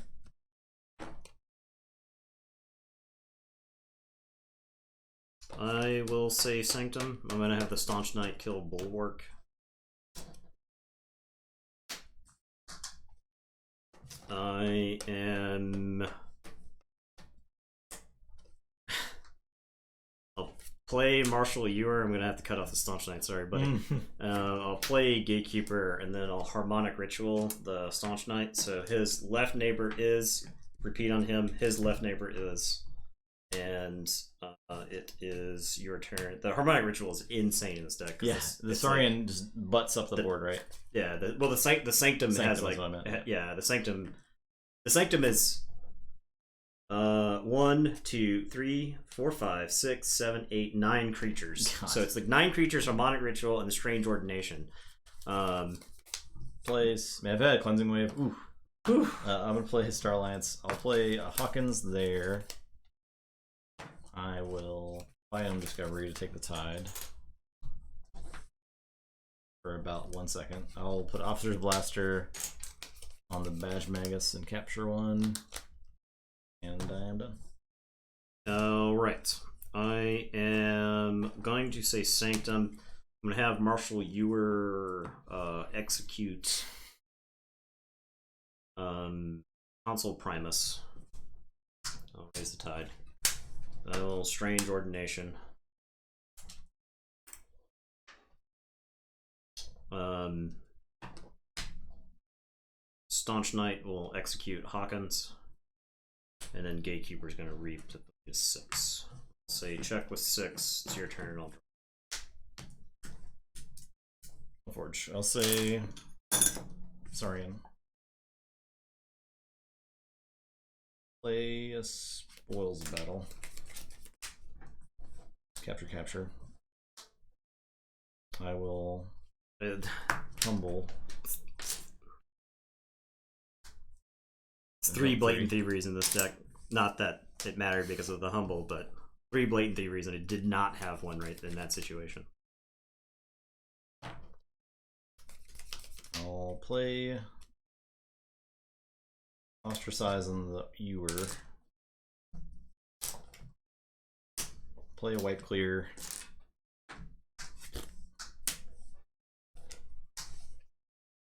I will say Sanctum. I'm gonna have the Staunch Knight kill Bulwark. I am. I'll play Marshall Ewer. I'm gonna have to cut off the Staunch Knight. Sorry, buddy. I'll play Gatekeeper, and then I'll Harmonic Ritual the Staunch Knight. So his left neighbor is. Repeat on him. His left neighbor is. And it is your turn. The Harmonic Ritual is insane in this deck. Yes, the Saurian just butts up the board, right? Yeah. The Sanctum has like the Sanctum. The Sanctum is 1, 2, 3, 4, 5, 6, 7, 8, 9 creatures. God. So it's like 9 creatures, Harmonic Ritual, and the Strange Ordination. Plays. Man, I've had a Cleansing Wave. Ooh. I'm gonna play Star Alliance. I'll play Hawkins there. I will Biome Discovery to take the Tide for about 1 second. I'll put Officer's Blaster on the Badge Magus and capture 1, and I am done. Alright. I am going to say Sanctum. I'm going to have Marshall Ewer execute Console Primus. I'll raise the Tide. A little Strange Ordination. Staunch Knight will execute Hawkins, and then Gatekeeper's going to reap to is 6. So you check with 6. It's your turn. I'll Keyforge. I'll say Saurian. Play a spoils battle. Capture. I will humble. It's 3 blatant thieveries in this deck. Not that it mattered because of the humble, but 3 blatant thieveries, and it did not have one right in that situation. I'll play Ostracize on the Ewer. Play a white clear.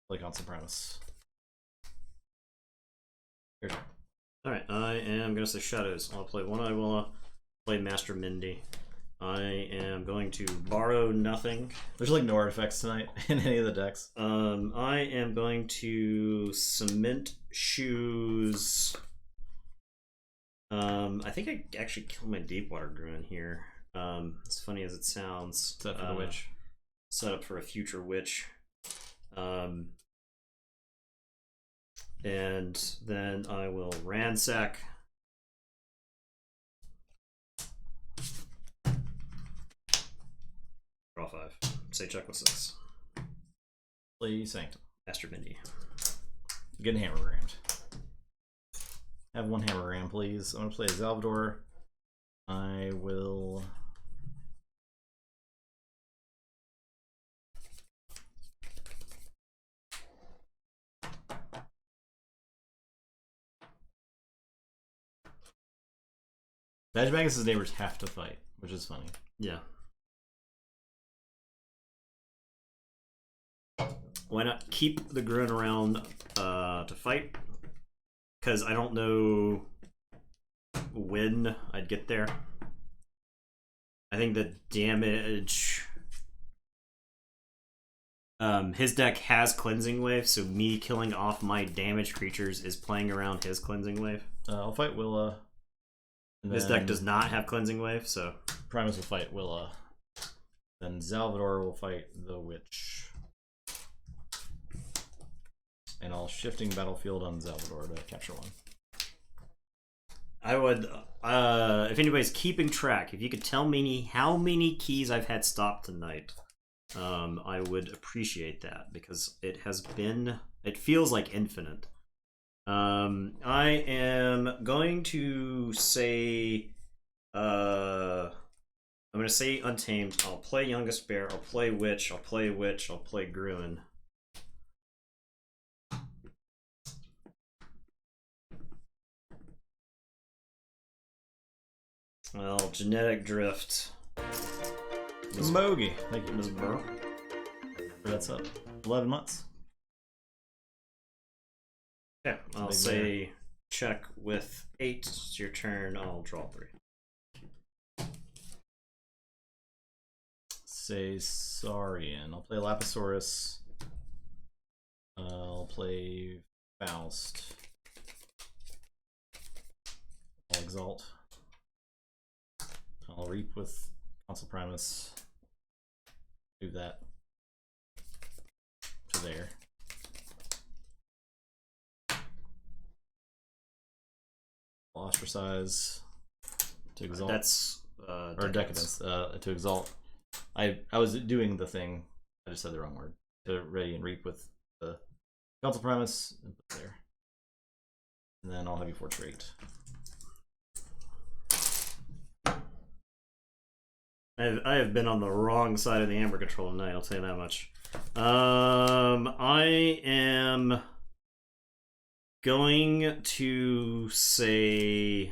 Play Constant Promise. Alright, I am going to say Shadows. I'll play 1 Iwilla, play Master Mindy. I am going to borrow nothing. There's like no artifacts tonight in any of the decks. I am going to Cement Shoes. I think I actually killed my Deepwater Druid here. As funny as it sounds. Set for the Witch. Set up for a future Witch. And then I will ransack. Draw 5. Say check with 6. Play Sanctum. Master Mindy. Getting hammer rammed. Have 1 hammer ram, please. I'm gonna play Salvador. I will. Badge Magus' neighbors have to fight, which is funny. Yeah. Why not keep the Gruin around to fight? Because I don't know when I'd get there. I think the damage... his deck has Cleansing Wave, so me killing off my damaged creatures is playing around his Cleansing Wave. I'll fight Willa. This deck does not have Cleansing Wave, so... Primus will fight Willa. Then Salvador will fight the Witch. And I'll Shifting Battlefield on Salvador to capture 1. I would, if anybody's keeping track, if you could tell me how many keys I've had stopped tonight, I would appreciate that, because it has been, it feels like infinite. I am going to say, I'm going to say Untamed. I'll play Youngest Bear, I'll play Witch, I'll play Witch, I'll play Gruin. Well, Genetic Drift. Mogi. Thank you, Ms. Burrow. That's up. 11 months. Yeah, I'll say check with 8. It's your turn. I'll draw 3. Say Saurian. I'll play Lapisaurus. I'll play Faust. I'll Exalt. I'll Reap with Consul Primus. Do that to there. I'll Ostracize to Exalt. That's or Decadence to Exalt. I was doing the thing. I just said the wrong word. To Ready and Reap with the Consul Primus and put there. And then I'll have you Forge Rate. I have been on the wrong side of the Amber Control tonight, I'll tell you that much. I am going to say...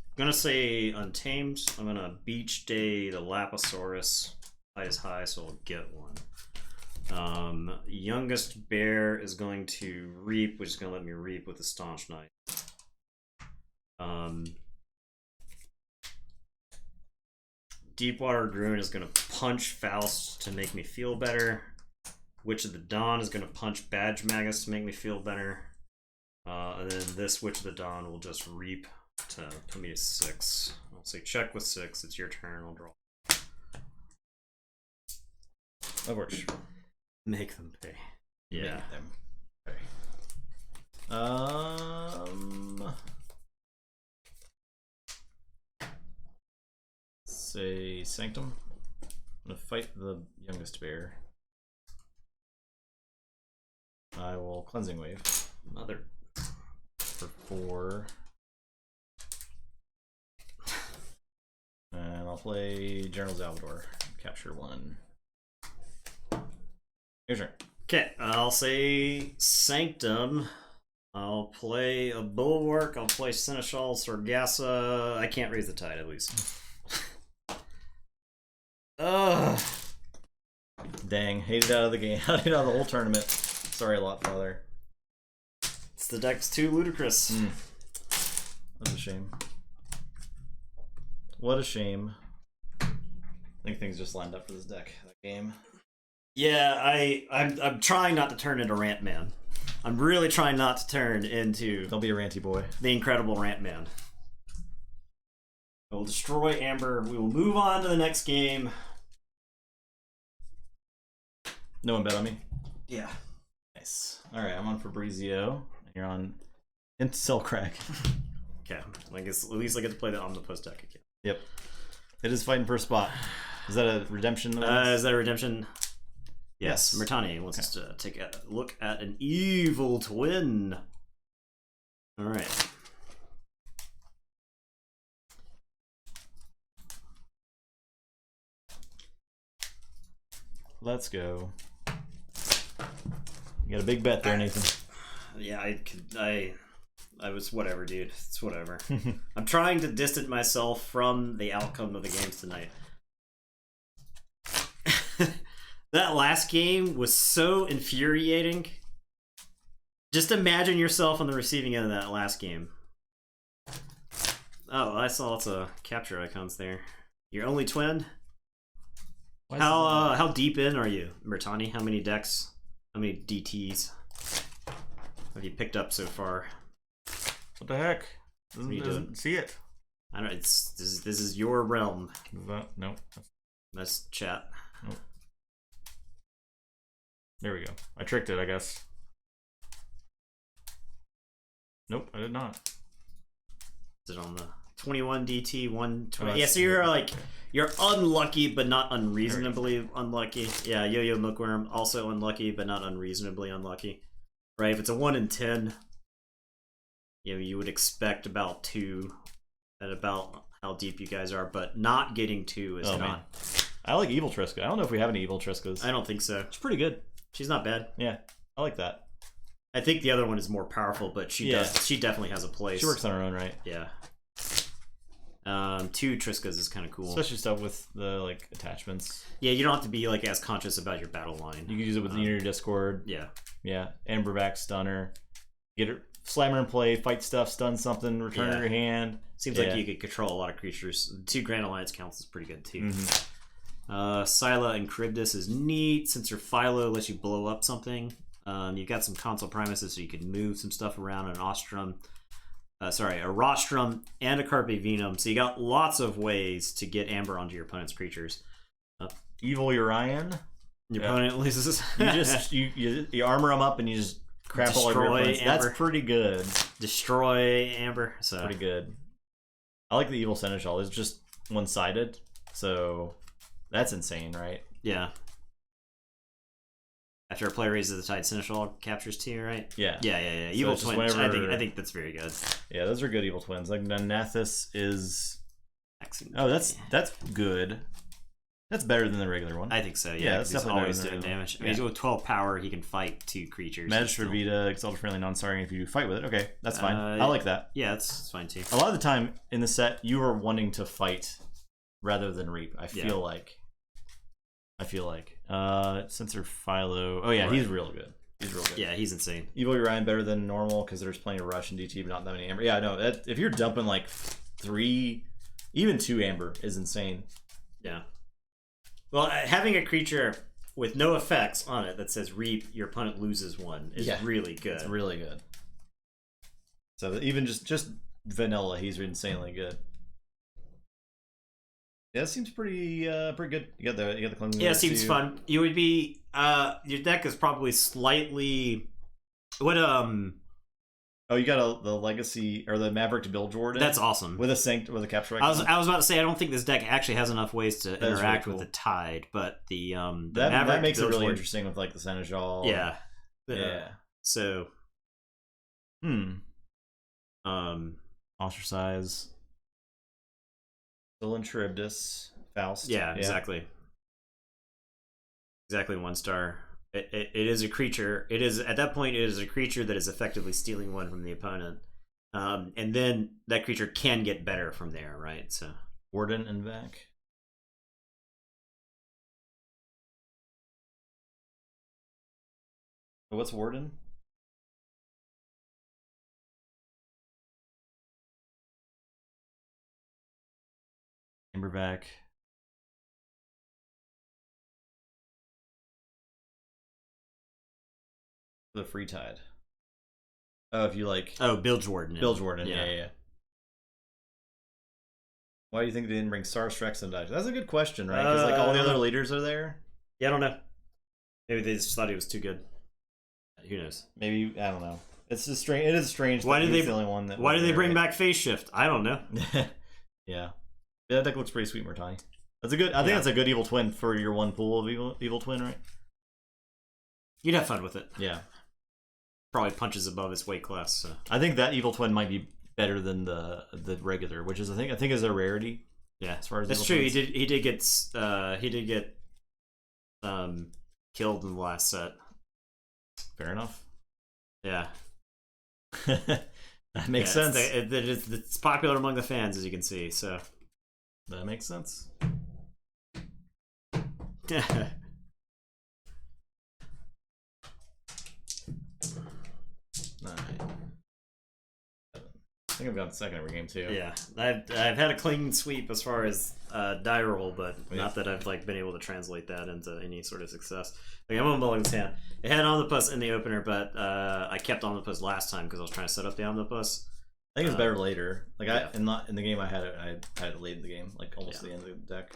I'm going to say Untamed. I'm going to Beach Day the Lapisaurus. Height is high, so I'll get one. Youngest Bear is going to Reap, which is going to let me Reap with the Staunch Knight. Deepwater Druid is going to punch Faust to make me feel better. Witch of the Dawn is going to punch Badge Magus to make me feel better. And then this Witch of the Dawn will just reap to put me to 6. I'll say check with 6. It's your turn. I'll draw. That works. Make them pay. Yeah. Make them pay. Say Sanctum. I'm gonna fight the youngest bear. I will Cleansing Wave. Mother. For 4. And I'll play General Salvador. Capture 1. Your turn. Okay, I'll say Sanctum. I'll play a Bulwark. I'll play Seneschal, Sargassa. I can't raise the tide, at least. Ugh. Dang, hated out of the game. Hated out of the whole tournament. Sorry a lot, Father. It's the deck's too ludicrous. That's a shame. What a shame. I think things just lined up for this deck. That game. Yeah, I'm trying not to turn into Rant Man. I'm really trying not to turn into Don't be a ranty boy. the incredible Rant Man. We'll destroy Amber. We will move on to the next game. No one bet on me? Yeah. Nice. Alright, I'm on Fabrizio. And you're on Intel Crack. Okay. I guess at least I get to play the Omnipus deck again. Yep. It is fighting for a spot. Is that a redemption? Is that a redemption? Yes. Mertani wants to take a look at an evil twin. Alright. Let's go. You got a big bet there, Nathan. Yeah, I was whatever, dude. It's whatever. I'm trying to distance myself from the outcome of the games tonight. That last game was so infuriating. Just imagine yourself on the receiving end of that last game. Oh, I saw lots of capture icons there. Your only twin? How deep in are you, Mertani? How many decks? How many DTs have you picked up so far? What the heck? What are you doing? See it. I don't. This is your realm. Nope. That's chat. Nope. There we go. I tricked it, I guess. Nope, I did not. Is it on the 21 DT 120? Oh, yeah, so you're unlucky but not unreasonably unlucky. Yeah, Yo-Yo Milkworm also unlucky but not unreasonably unlucky. Right? If it's a 1 in 10, you would expect about 2 at about how deep you guys are, but not getting 2 is not. Man. I like Evil Triska. I don't know if we have any Evil Triskas. I don't think so. She's pretty good. She's not bad. Yeah, I like that. I think the other one is more powerful, but she definitely has a place. She works on her own, right? Yeah. 2 Triskas is kind of cool. Especially stuff with the attachments. Yeah, you don't have to be as conscious about your battle line. You can use it with your Discord. Yeah. Yeah. Amberback Stunner. Get her, slam her in play, fight stuff, stun something, return her hand. Seems like you could control a lot of creatures. 2 Grand Alliance counts is pretty good too. Scylla and Charybdis is neat since your Philo lets you blow up something. You've got some console Primuses so you can move some stuff around, an Ostrom. A Rostrum and a Carpe Venum. So you got lots of ways to get Amber onto your opponent's creatures. Evil Urian. Your opponent loses. you armor them up and you just crap all over your opponents. That's pretty good. Destroy Amber. So pretty good. I like the Evil Seneschal. It's just one-sided, so that's insane, right? Yeah. After a player raises the tide, Seneschal captures 2, right? Yeah. Yeah. Evil Twins. I think that's very good. Yeah, those are good Evil Twins. Like Nathis is. Excellent. Oh, that's good. That's better than the regular one. I think so. Yeah, that's definitely always better than doing damage. Yeah. He's with 12 power. He can fight 2 creatures. Magistrate Vita, Exalted Friendly, non-starring if you fight with it. Okay, that's fine. I like that. Yeah, that's fine too. A lot of the time in the set, you are wanting to fight rather than reap. I feel like. Sensor Philo. Oh yeah, he's real good. He's real good. Yeah, he's insane. Evil Urian better than normal because there's plenty of rush and DT, but not that many Amber. Yeah, no. If you're dumping 3, even 2 Amber is insane. Yeah. Well, having a creature with no effects on it that says reap, your opponent loses 1 is really good. It's really good. So even just vanilla, he's insanely good. Yeah, it seems pretty good. You got the cleansing. Yeah, it seems fun. You would be your deck is probably slightly what Oh, you got the legacy or the Maverick to build Jordan. That's awesome. With a capture icon. I was about to say I don't think this deck actually has enough ways to interact really cool. with the Tide, but the Maverick that makes it really Jordan, interesting with like the Seneschal. Yeah. So ostracize. Still in Charybdis. Faust. Yeah, exactly. Exactly 1 star. It is a creature. It is at that point. It is a creature that is effectively stealing 1 from the opponent, and then that creature can get better from there, right? So Warden and Vac. What's Warden? Ambervac. The free Tide. Oh, if you like. Oh, Bilge Warden. Bilge Warden, yeah. Why do you think they didn't bring Starstrucks and Dice? That's a good question, right? Because like all the other leaders are there. Yeah, I don't know. Maybe they just thought he was too good. Who knows? Maybe I don't know. It's just strange. It is strange. Why did they? The only one that why did they bring back Phase Shift? I don't know. Yeah, that deck looks pretty sweet, Murtani. That's a good. I think that's a good evil twin for your 1 pool of evil twin, right? You'd have fun with it. Yeah. Probably punches above its weight class. So. I think that evil twin might be better than the regular, which is I think is a rarity. Yeah, as far as that's true. Twins. He did get killed in the last set. Fair enough. Yeah. That makes sense. It's popular among the fans, as you can see. So that makes sense. I think I've got the second every game too. Yeah, I've had a clean sweep as far as die roll, but not that I've like been able to translate that into any sort of success. Like, I'm on Mulligan's hand. It had Omnipus in the opener, but I kept Omnipus last time because I was trying to set up the Omnipus. I think it's better later. Like in the game I had it late in the game, like almost the end of the deck.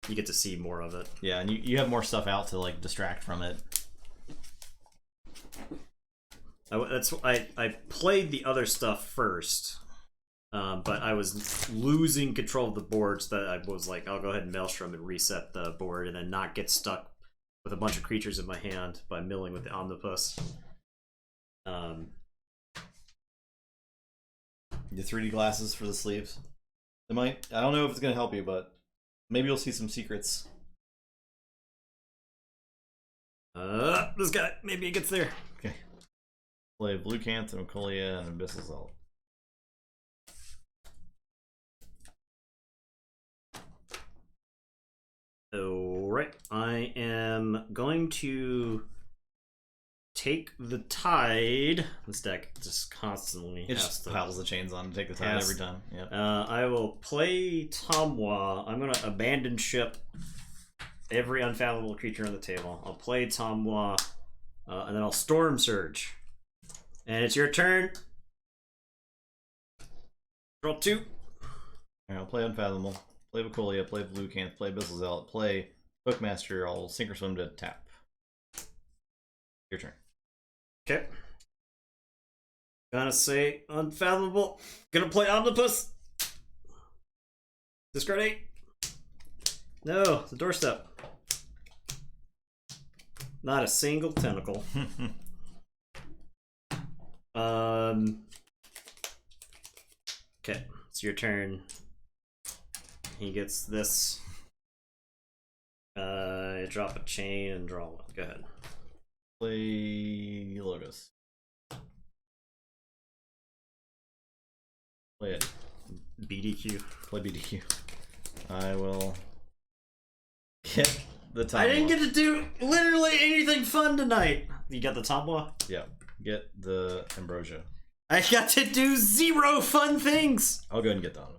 You get to see more of it. Yeah, and you have more stuff out to like distract from it. I played the other stuff first, but I was losing control of the board, so that I was like, I'll go ahead and Maelstrom and reset the board, and then not get stuck with a bunch of creatures in my hand by milling with the Omnipus. The 3D glasses for the sleeves. It might. I don't know if it's gonna help you, but maybe you'll see some secrets. This guy. Maybe he gets there. Okay. Play Blue Canth and Ocolia and Abyssal Zealot. Alright, I am going to take the Tide. This deck just constantly piles the chains on to take the Tide every time. Yep. I will play Tomwa. I'm going to abandon ship every unfathomable creature on the table. I'll play Tomwa, and then I'll Storm Surge. And it's your turn. Draw 2. Alright, I'll play Unfathomable. Play Bacolia, play Blue Canth, play Abyssal Zealot, play Bookmaster. I'll Sink or Swim to tap. Your turn. Okay. Gonna say Unfathomable. Gonna play Omnipus. Discard 8. No, the doorstep. Not a single tentacle. Okay, it's your turn. He gets this. Drop a chain and draw 1. Go ahead. Play Logos. Play it. BDQ. Play BDQ. I will get the Tomwa. I didn't get to do literally anything fun tonight. You got the Tomwa? Yeah. Get the Ambrosia. I got to do 0 fun things. I'll go ahead and get that one.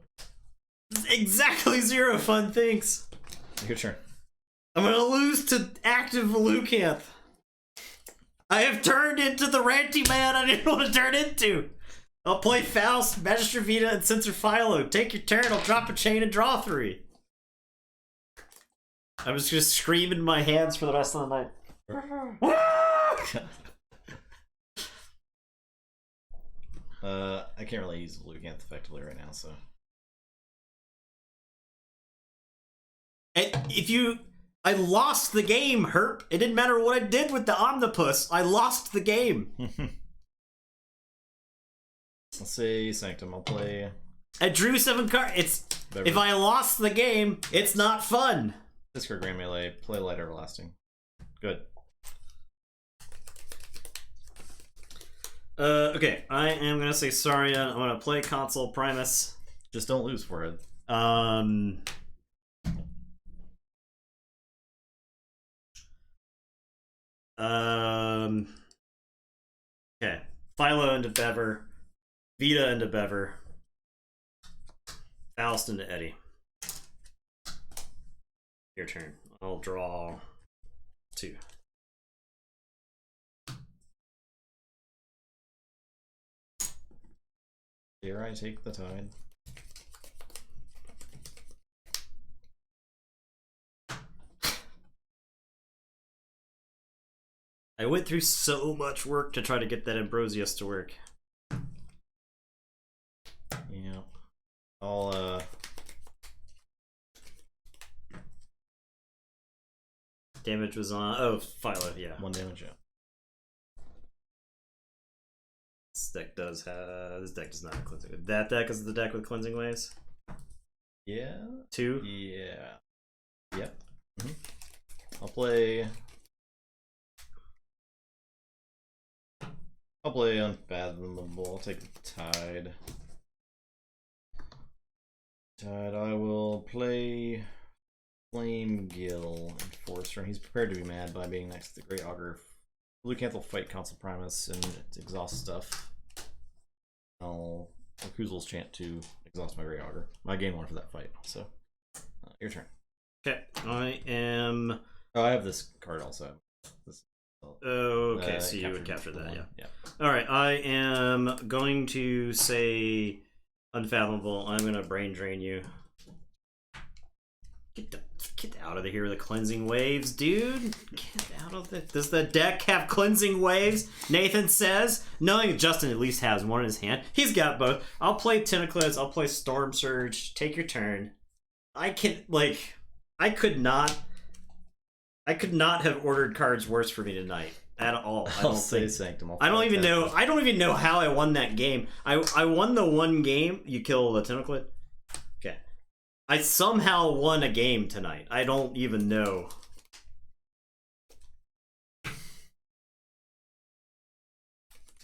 Exactly 0 fun things. Your turn. I'm gonna lose to active Lucanth. I have turned into the ranty man I didn't want to turn into. I'll play Faust, Magister Vita, and Censor Philo. Take your turn, I'll drop a chain and draw 3. I was just screaming my hands for the rest of the night. I can't really use Lucanth effectively right now, so. I lost the game, Herp. It didn't matter what I did with the Omnipus. I lost the game. Let's say Sanctum. I'll play. I drew 7 cards. If I lost the game, it's not fun. Discard Grand Melee. Play Light Everlasting. Good. Okay. I am gonna say Saria. I'm gonna play Console Primus. Just don't lose for it. Okay. Philo into Bever. Vita into Bever. Faust into Eddie. Your turn. I'll draw 2. Dare I take the tide? I went through so much work to try to get that Ambrosius to work. Yeah. I'll, Damage was on. Oh, Philo, yeah. 1 damage, yeah. This deck does have. This deck does not have cleansing. That deck is the deck with cleansing waves? Yeah. 2? Yeah. Yep. I'll play Unfathomable. I'll take the Tide. I will play Flame Gill Enforcer. He's prepared to be mad by being next to the Great Augur. Lucanth will fight Council Primus and exhaust stuff. I'll Kuzul's Chant to exhaust my Great Augur. I gain 1 for that fight, so your turn. Okay, I am. Oh, I have this card also. This, okay, so you would capture that, yeah. Yeah. Alright, I am going to say Unfathomable. I'm going to brain drain you. Get out of here with the cleansing waves, dude. Get out of it. Does the deck have cleansing waves? Nathan says. Knowing Justin at least has 1 in his hand. He's got both. I'll play Tentacles. I'll play Storm Surge. Take your turn. I could not have ordered cards worse for me tonight at all. I'll say Sanctum. I don't even know how I won that game. I won the 1 game. You kill the Tentaclet. Okay. I somehow won a game tonight. I don't even know.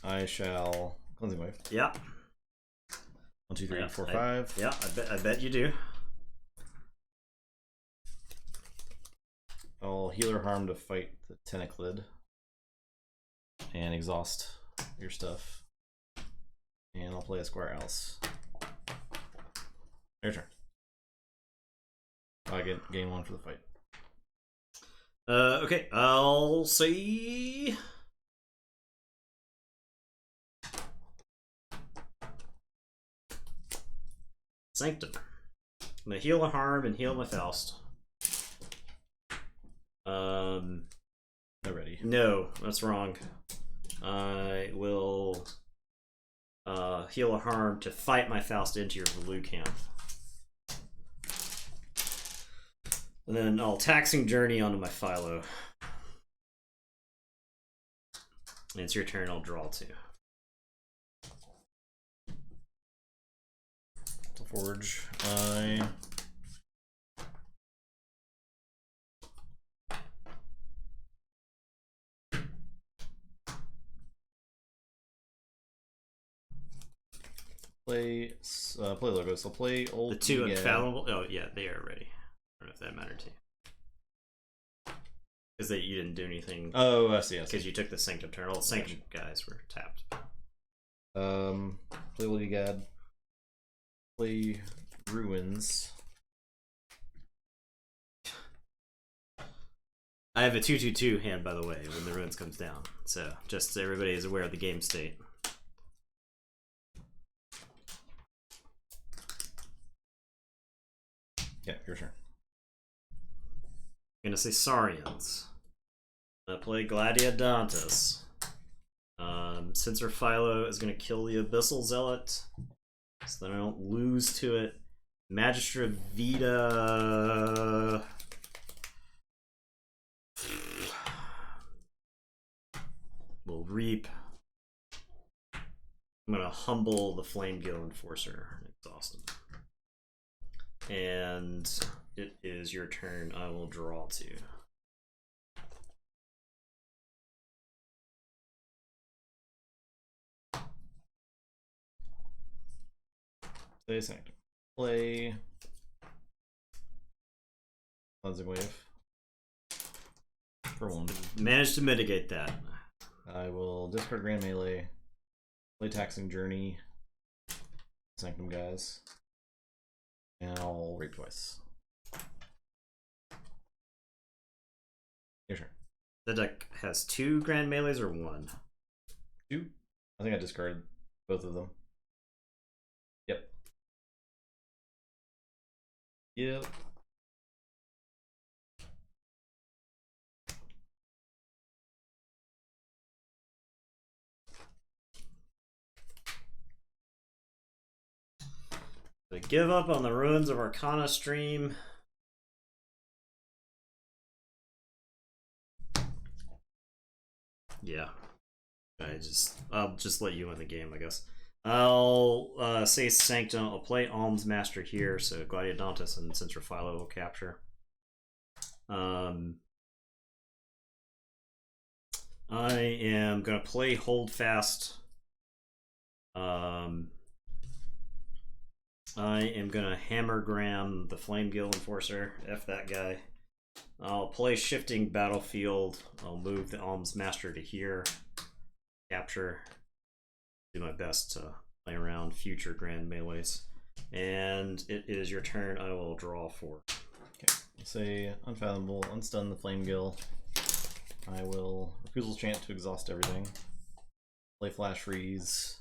I shall Cleansing Wave. Yeah. 1, 2, 3, 4, 5. Yeah, I bet you do. I'll Healer Harm to fight the Tentaclid. And exhaust your stuff. And I'll play a Squire Alice. Your turn. I get gain 1 for the fight. Okay, I'll say Sanctum. I'm gonna heal a harm and heal my Faust. Not ready. No, that's wrong. I will heal a harm to fight my Faust into your Lucanth. And then I'll Taxing Journey onto my Philo. And it's your turn, I'll draw 2. Forge. I play logos. I'll play old. The 2 Infallible. Oh yeah, they are ready. I don't know if that mattered to you. Because you didn't do anything. Oh, I see. Because you took the Sanctum turn. All the Sanctum guys were tapped. Play Lady God. Play Ruins. I have a 2/2/2 hand, by the way, when the ruins comes down. So just so everybody is aware of the game state. Yeah, your turn. I'm gonna say Saurians. I'm gonna play Gladiodontus. Censor Philo is gonna kill the Abyssal Zealot, so that I don't lose to it. Magistra Vita. Will reap. I'm gonna humble the Flame Gill Enforcer and exhaust him. And it is your turn. I will draw 2. Play Sanctum. Play Cleansing Wave for 1. Managed to mitigate that. I will discard Grand Melee, play Taxing Journey, Sanctum guys, and I'll rape twice. Your turn. The deck has 2 Grand Melees or 1? 2? I think I discarded both of them. Yep. Yep. I give up on the Ruins of Arcana stream. Yeah. I'll just let you win the game, I guess. I'll say Sanctum. I'll play Alms Master here, so Gladiodontus and Censor Philo will capture. I am gonna play Hold Fast. I am gonna Hammergram the Flame Gill Enforcer. F that guy. I'll play Shifting Battlefield. I'll move the Alms Master to here. Capture. Do my best to play around future Grand Melees. And it is your turn. I will draw 4. Okay. Say Unfathomable, unstun the Flame Gill. I will Recusal Chant to exhaust everything. Play Flash Freeze.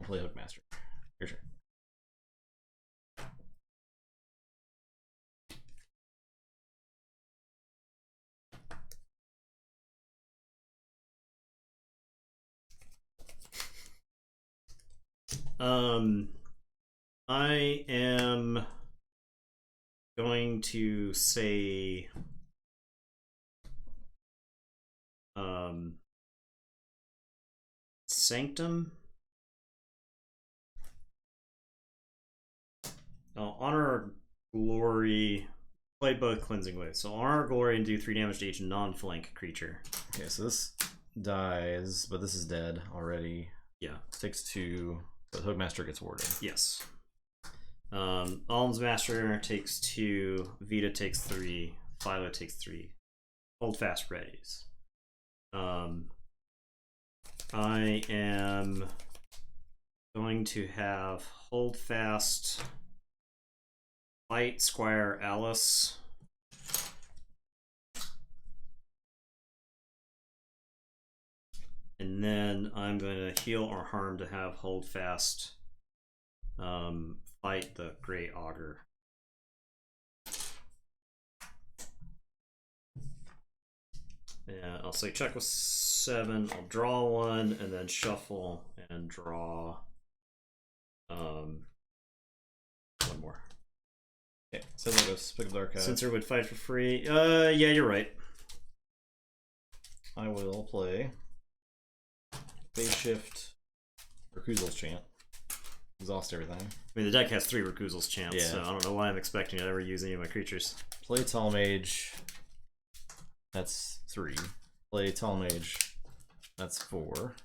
Play Hookmaster. Your turn. I am going to say Sanctum. I'll Honor Glory. Play both Cleansing Waves. So Honor Glory and do 3 damage to each non-flank creature. Okay, so this dies, but this is dead already. Yeah. Takes 2, but Hookmaster gets warded. Yes. Alms Master takes 2, Vita takes 3, Philo takes 3. Hold Fast readies. I am going to have Hold Fast, fight Squire Alice. And then I'm going to heal or harm to have Hold Fast fight the Great Augur. And I'll say check with 7. I'll draw 1 and then shuffle and draw 1 more. Okay, so let us pick up the archive. Censor would fight for free. Yeah, you're right. I will play Phase Shift, Recusal Chant. Exhaust everything. I mean, the deck has 3 Recusal's Chants, Yeah. so I don't know why I'm expecting to ever use any of my creatures. Play Tall Mage. That's 3. Play Tall Mage. That's 4.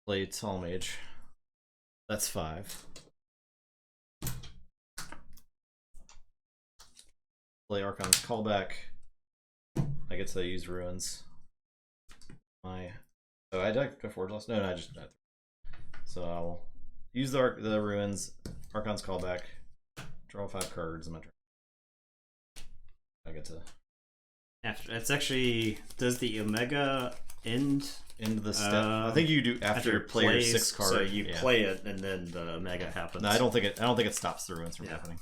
Play Tall Mage. That's 5. Play Archon's Callback. I get to use Ruins. Oh, I did go Forge loss? No, I just. So I'll use the Ruins, Archon's Callback, draw 5 cards in my turn. I get to After it's actually does the Omega end into the step. I think you do after player plays, 6 card. So you play it and then the Omega happens. No, I don't think it stops the ruins from happening.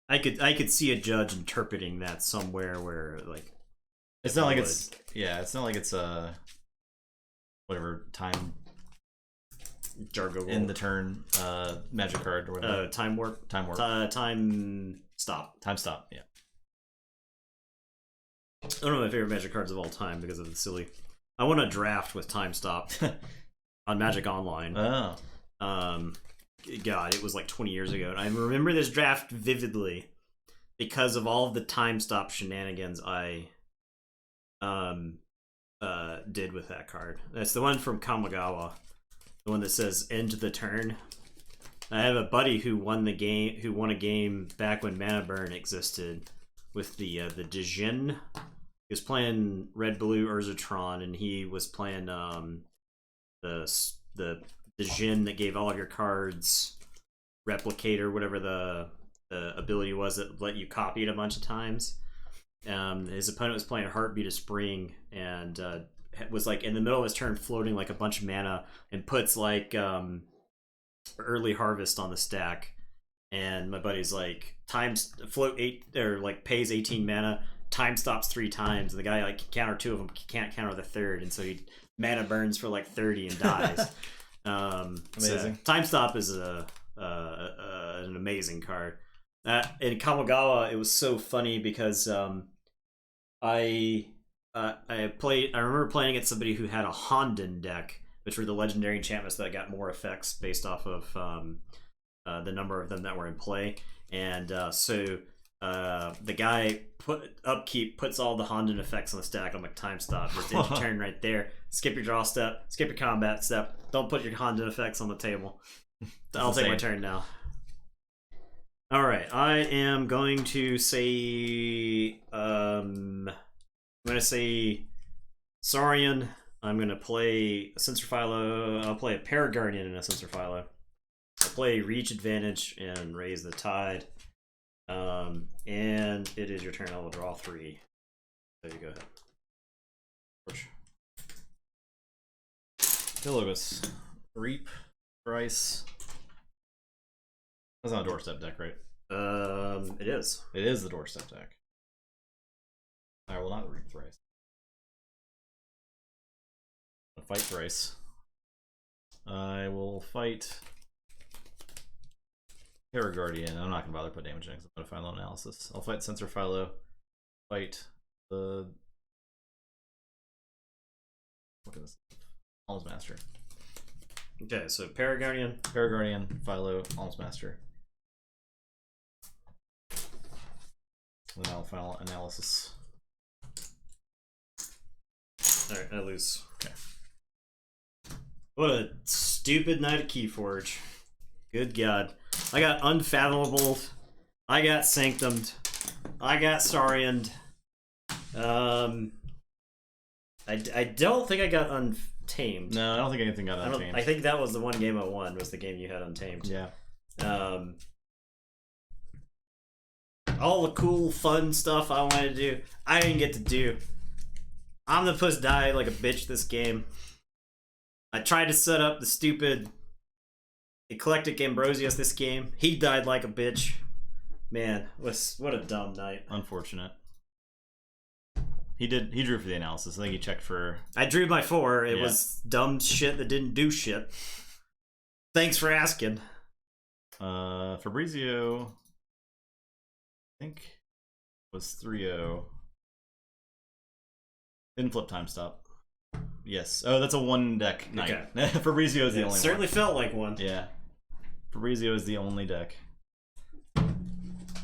I could see a judge interpreting that somewhere where like it's not like it's whatever time jargon in the turn magic card or whatever. Time warp. Time stop. Yeah. One of my favorite magic cards of all time because of the silly. I won a draft with time stop on Magic Online. Oh. God, it was like 20 years ago. And I remember this draft vividly because of all of the time stop shenanigans I did with that card. That's the one from Kamigawa, the one that says end the turn. I have a buddy who won a game back when Mana Burn existed with the Dijin. He was playing Red Blue Urzatron, and he was playing the Dijin that gave all of your cards replicate or whatever the ability was that let you copy it a bunch of times. His opponent was playing Heartbeat of Spring and was like in the middle of his turn floating like a bunch of mana and puts like early harvest on the stack. And my buddy's like float 8 or like pays 18 mana, time stops 3 times, and the guy like can counter 2 of them, can't counter the third, and so he mana burns for like 30 and dies. Amazing. So time stop is an amazing card. In Kamigawa, it was so funny because I remember playing against somebody who had a Honden deck, which were the legendary enchantments that got more effects based off of the number of them that were in play. And so the guy puts all the Honden effects on the stack. I'm like, time stop. Just end your turn right there. Skip your draw step. Skip your combat step. Don't put your Honden effects on the table. I'll take my turn now. All right, I am going to say I'm going to say Saurian. I'm going to play a Sensor Philo. I'll play a Paraguardian and a Sensor Philo. I'll play Reach Advantage and Raise the Tide. And it is your turn. I will draw 3. So you go ahead. Philobus. Reap. Price. That's not a doorstep deck, right? It is. It is the doorstep deck. I will not reap thrice. I'll fight thrice. I will fight Paraguardian. I'm not gonna bother to put damage in because I'm gonna final analysis. I'll fight Sensor Philo. Fight the what is this? Alms Master. Okay, so Paraguardian, Philo, Alms Master. And then I'll final analysis. Alright, I lose. Okay. What a stupid night at Keyforge. Good God. I got Unfathomable. I got Sanctumed. I got Saurian. I don't think I got Untamed. No, I don't think anything got Untamed. I think that was the one game I won, was the game you had Untamed. Yeah. All the cool, fun stuff I wanted to do, I didn't get to do. Omnipus died like a bitch this game. I tried to set up the stupid Eclectic Ambrosius this game. He died like a bitch. Man, what a dumb night. Unfortunate. He drew for the analysis. I think he checked for... I drew my 4. It was dumb shit that didn't do shit. Thanks for asking. Fabrizio... I think was 3-0. Didn't flip time stop. Yes. Oh, that's a 1 deck night. Okay. Fabrizio is the only one. Certainly felt like one. Yeah. Fabrizio is the only deck.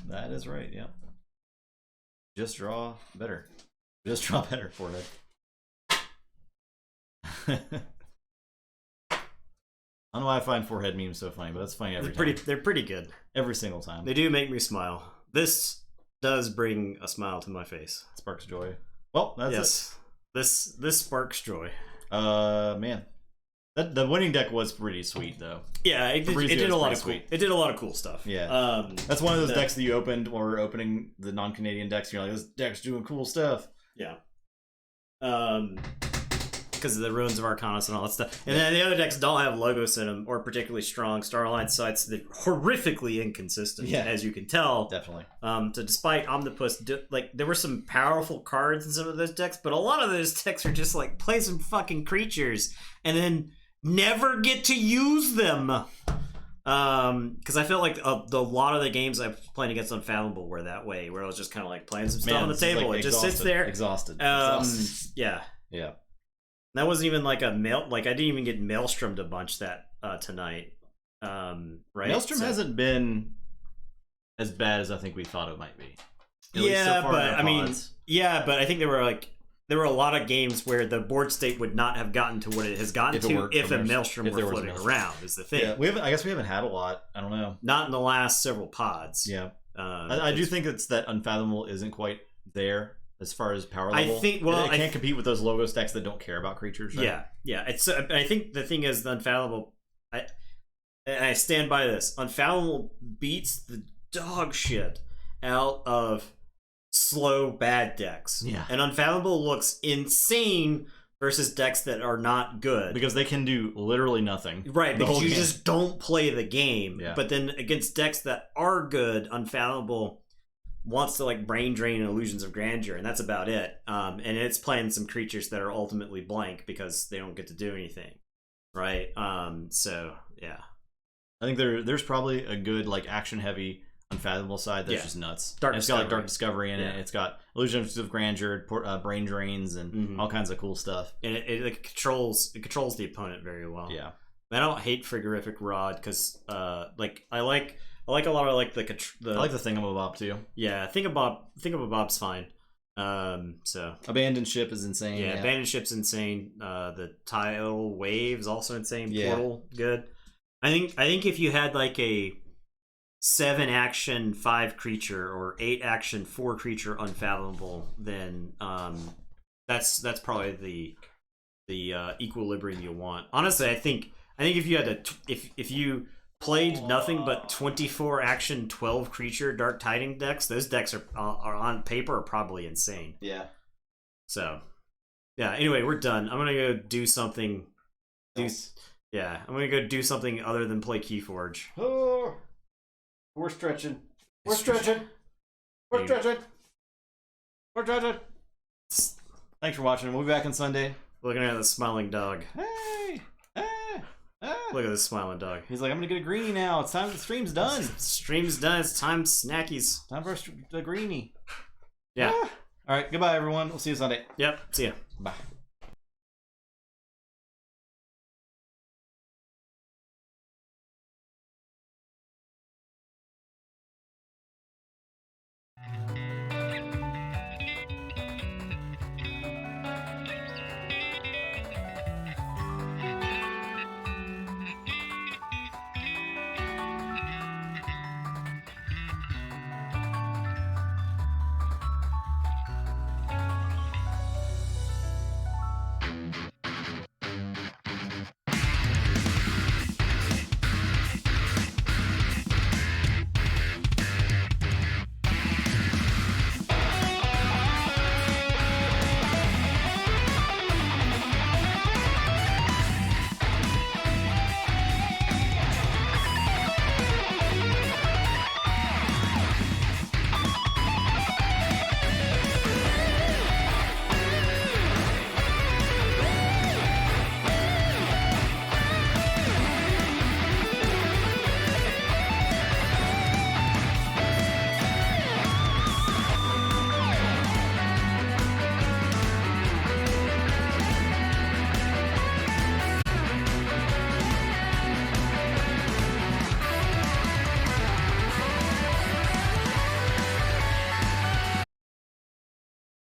That is right, yeah. Just draw better. Just draw better, Forehead. I don't know why I find Forehead memes so funny, but that's funny every time. They're pretty good. Every single time. They do make me smile. This does bring a smile to my face. Sparks joy. Well, that's it. This sparks joy. Man. The winning deck was pretty sweet though. Yeah, it did a lot of cool. It did a lot of cool stuff. Yeah, that's one of those decks that you opened or opening the non-Canadian decks. You're like, this deck's doing cool stuff. Yeah. Because of the Ruins of Arcanis and all that stuff. And then the other decks don't have logos in them or particularly strong Starlight sites. They're horrifically inconsistent, as you can tell. Definitely. So despite Omnipus, there were some powerful cards in some of those decks, but a lot of those decks are just like play some fucking creatures and then never get to use them. Because I felt like a lot of the games I've played against Unfathomable were that way, where I was just kind of like playing some stuff on the table. Like, it just sits there. Exhausted. Yeah. Yeah. That wasn't even like a mail. Like I didn't even get Maelstromed a bunch that tonight. Right. Maelstrom hasn't been as bad as I think we thought it might be. Yeah, but I mean, but I think there were a lot of games where the board state would not have gotten to what it has gotten to if a Maelstrom were floating around. Is the thing. Yeah, I guess we haven't had a lot. I don't know. Not in the last several pods. Yeah. I do think it's that Unfathomable isn't quite there. As far as power level, I think it can't compete with those logo stacks that don't care about creatures. Right? Yeah. It's. I think the thing is the Unfathomable. I stand by this. Unfathomable beats the dog shit out of slow bad decks. Yeah, and Unfathomable looks insane versus decks that are not good because they can do literally nothing. Right, because you just don't play the game. Yeah. But then against decks that are good, Unfathomable wants to like brain drain Illusions of Grandeur, and that's about it. And it's playing some creatures that are ultimately blank because they don't get to do anything, right? So yeah, I think there's probably a good like action heavy Unfathomable side that's just nuts. It's got like Dark Discovery in it. It's got Illusions of Grandeur, brain drains, and all kinds of cool stuff. And it controls the opponent very well. Yeah, I don't hate Frigorific Rod because I like a lot of like the I like the Thingamabob too. Yeah, Thingamabob's fine. So Abandoned Ship is insane. Yeah, Abandoned Ship's insane. The Tidal Wave is also insane. Yeah. Portal, good. I think if you had like a 7 action 5 creature or 8 action 4 creature Unfathomable, then that's probably the equilibrium you want. Honestly, I think if you had if you played nothing but 24 action 12 creature Dark Tidings decks, those decks are on paper are probably insane. Yeah. So, yeah. Anyway, we're done. I'm gonna go do something. I'm gonna go do something other than play Keyforge. Oh, we're stretching. We're stretching. We're stretching. We're stretching. Thanks for watching. We'll be back on Sunday. Looking at the smiling dog. Hey. Look at this smiling dog. He's like, I'm gonna get a greenie now. It's time. The stream's done. Stream's done. It's time snackies. Time for a greenie. Yeah. All right. Goodbye, everyone. We'll see you Sunday. Yep. See ya. Bye.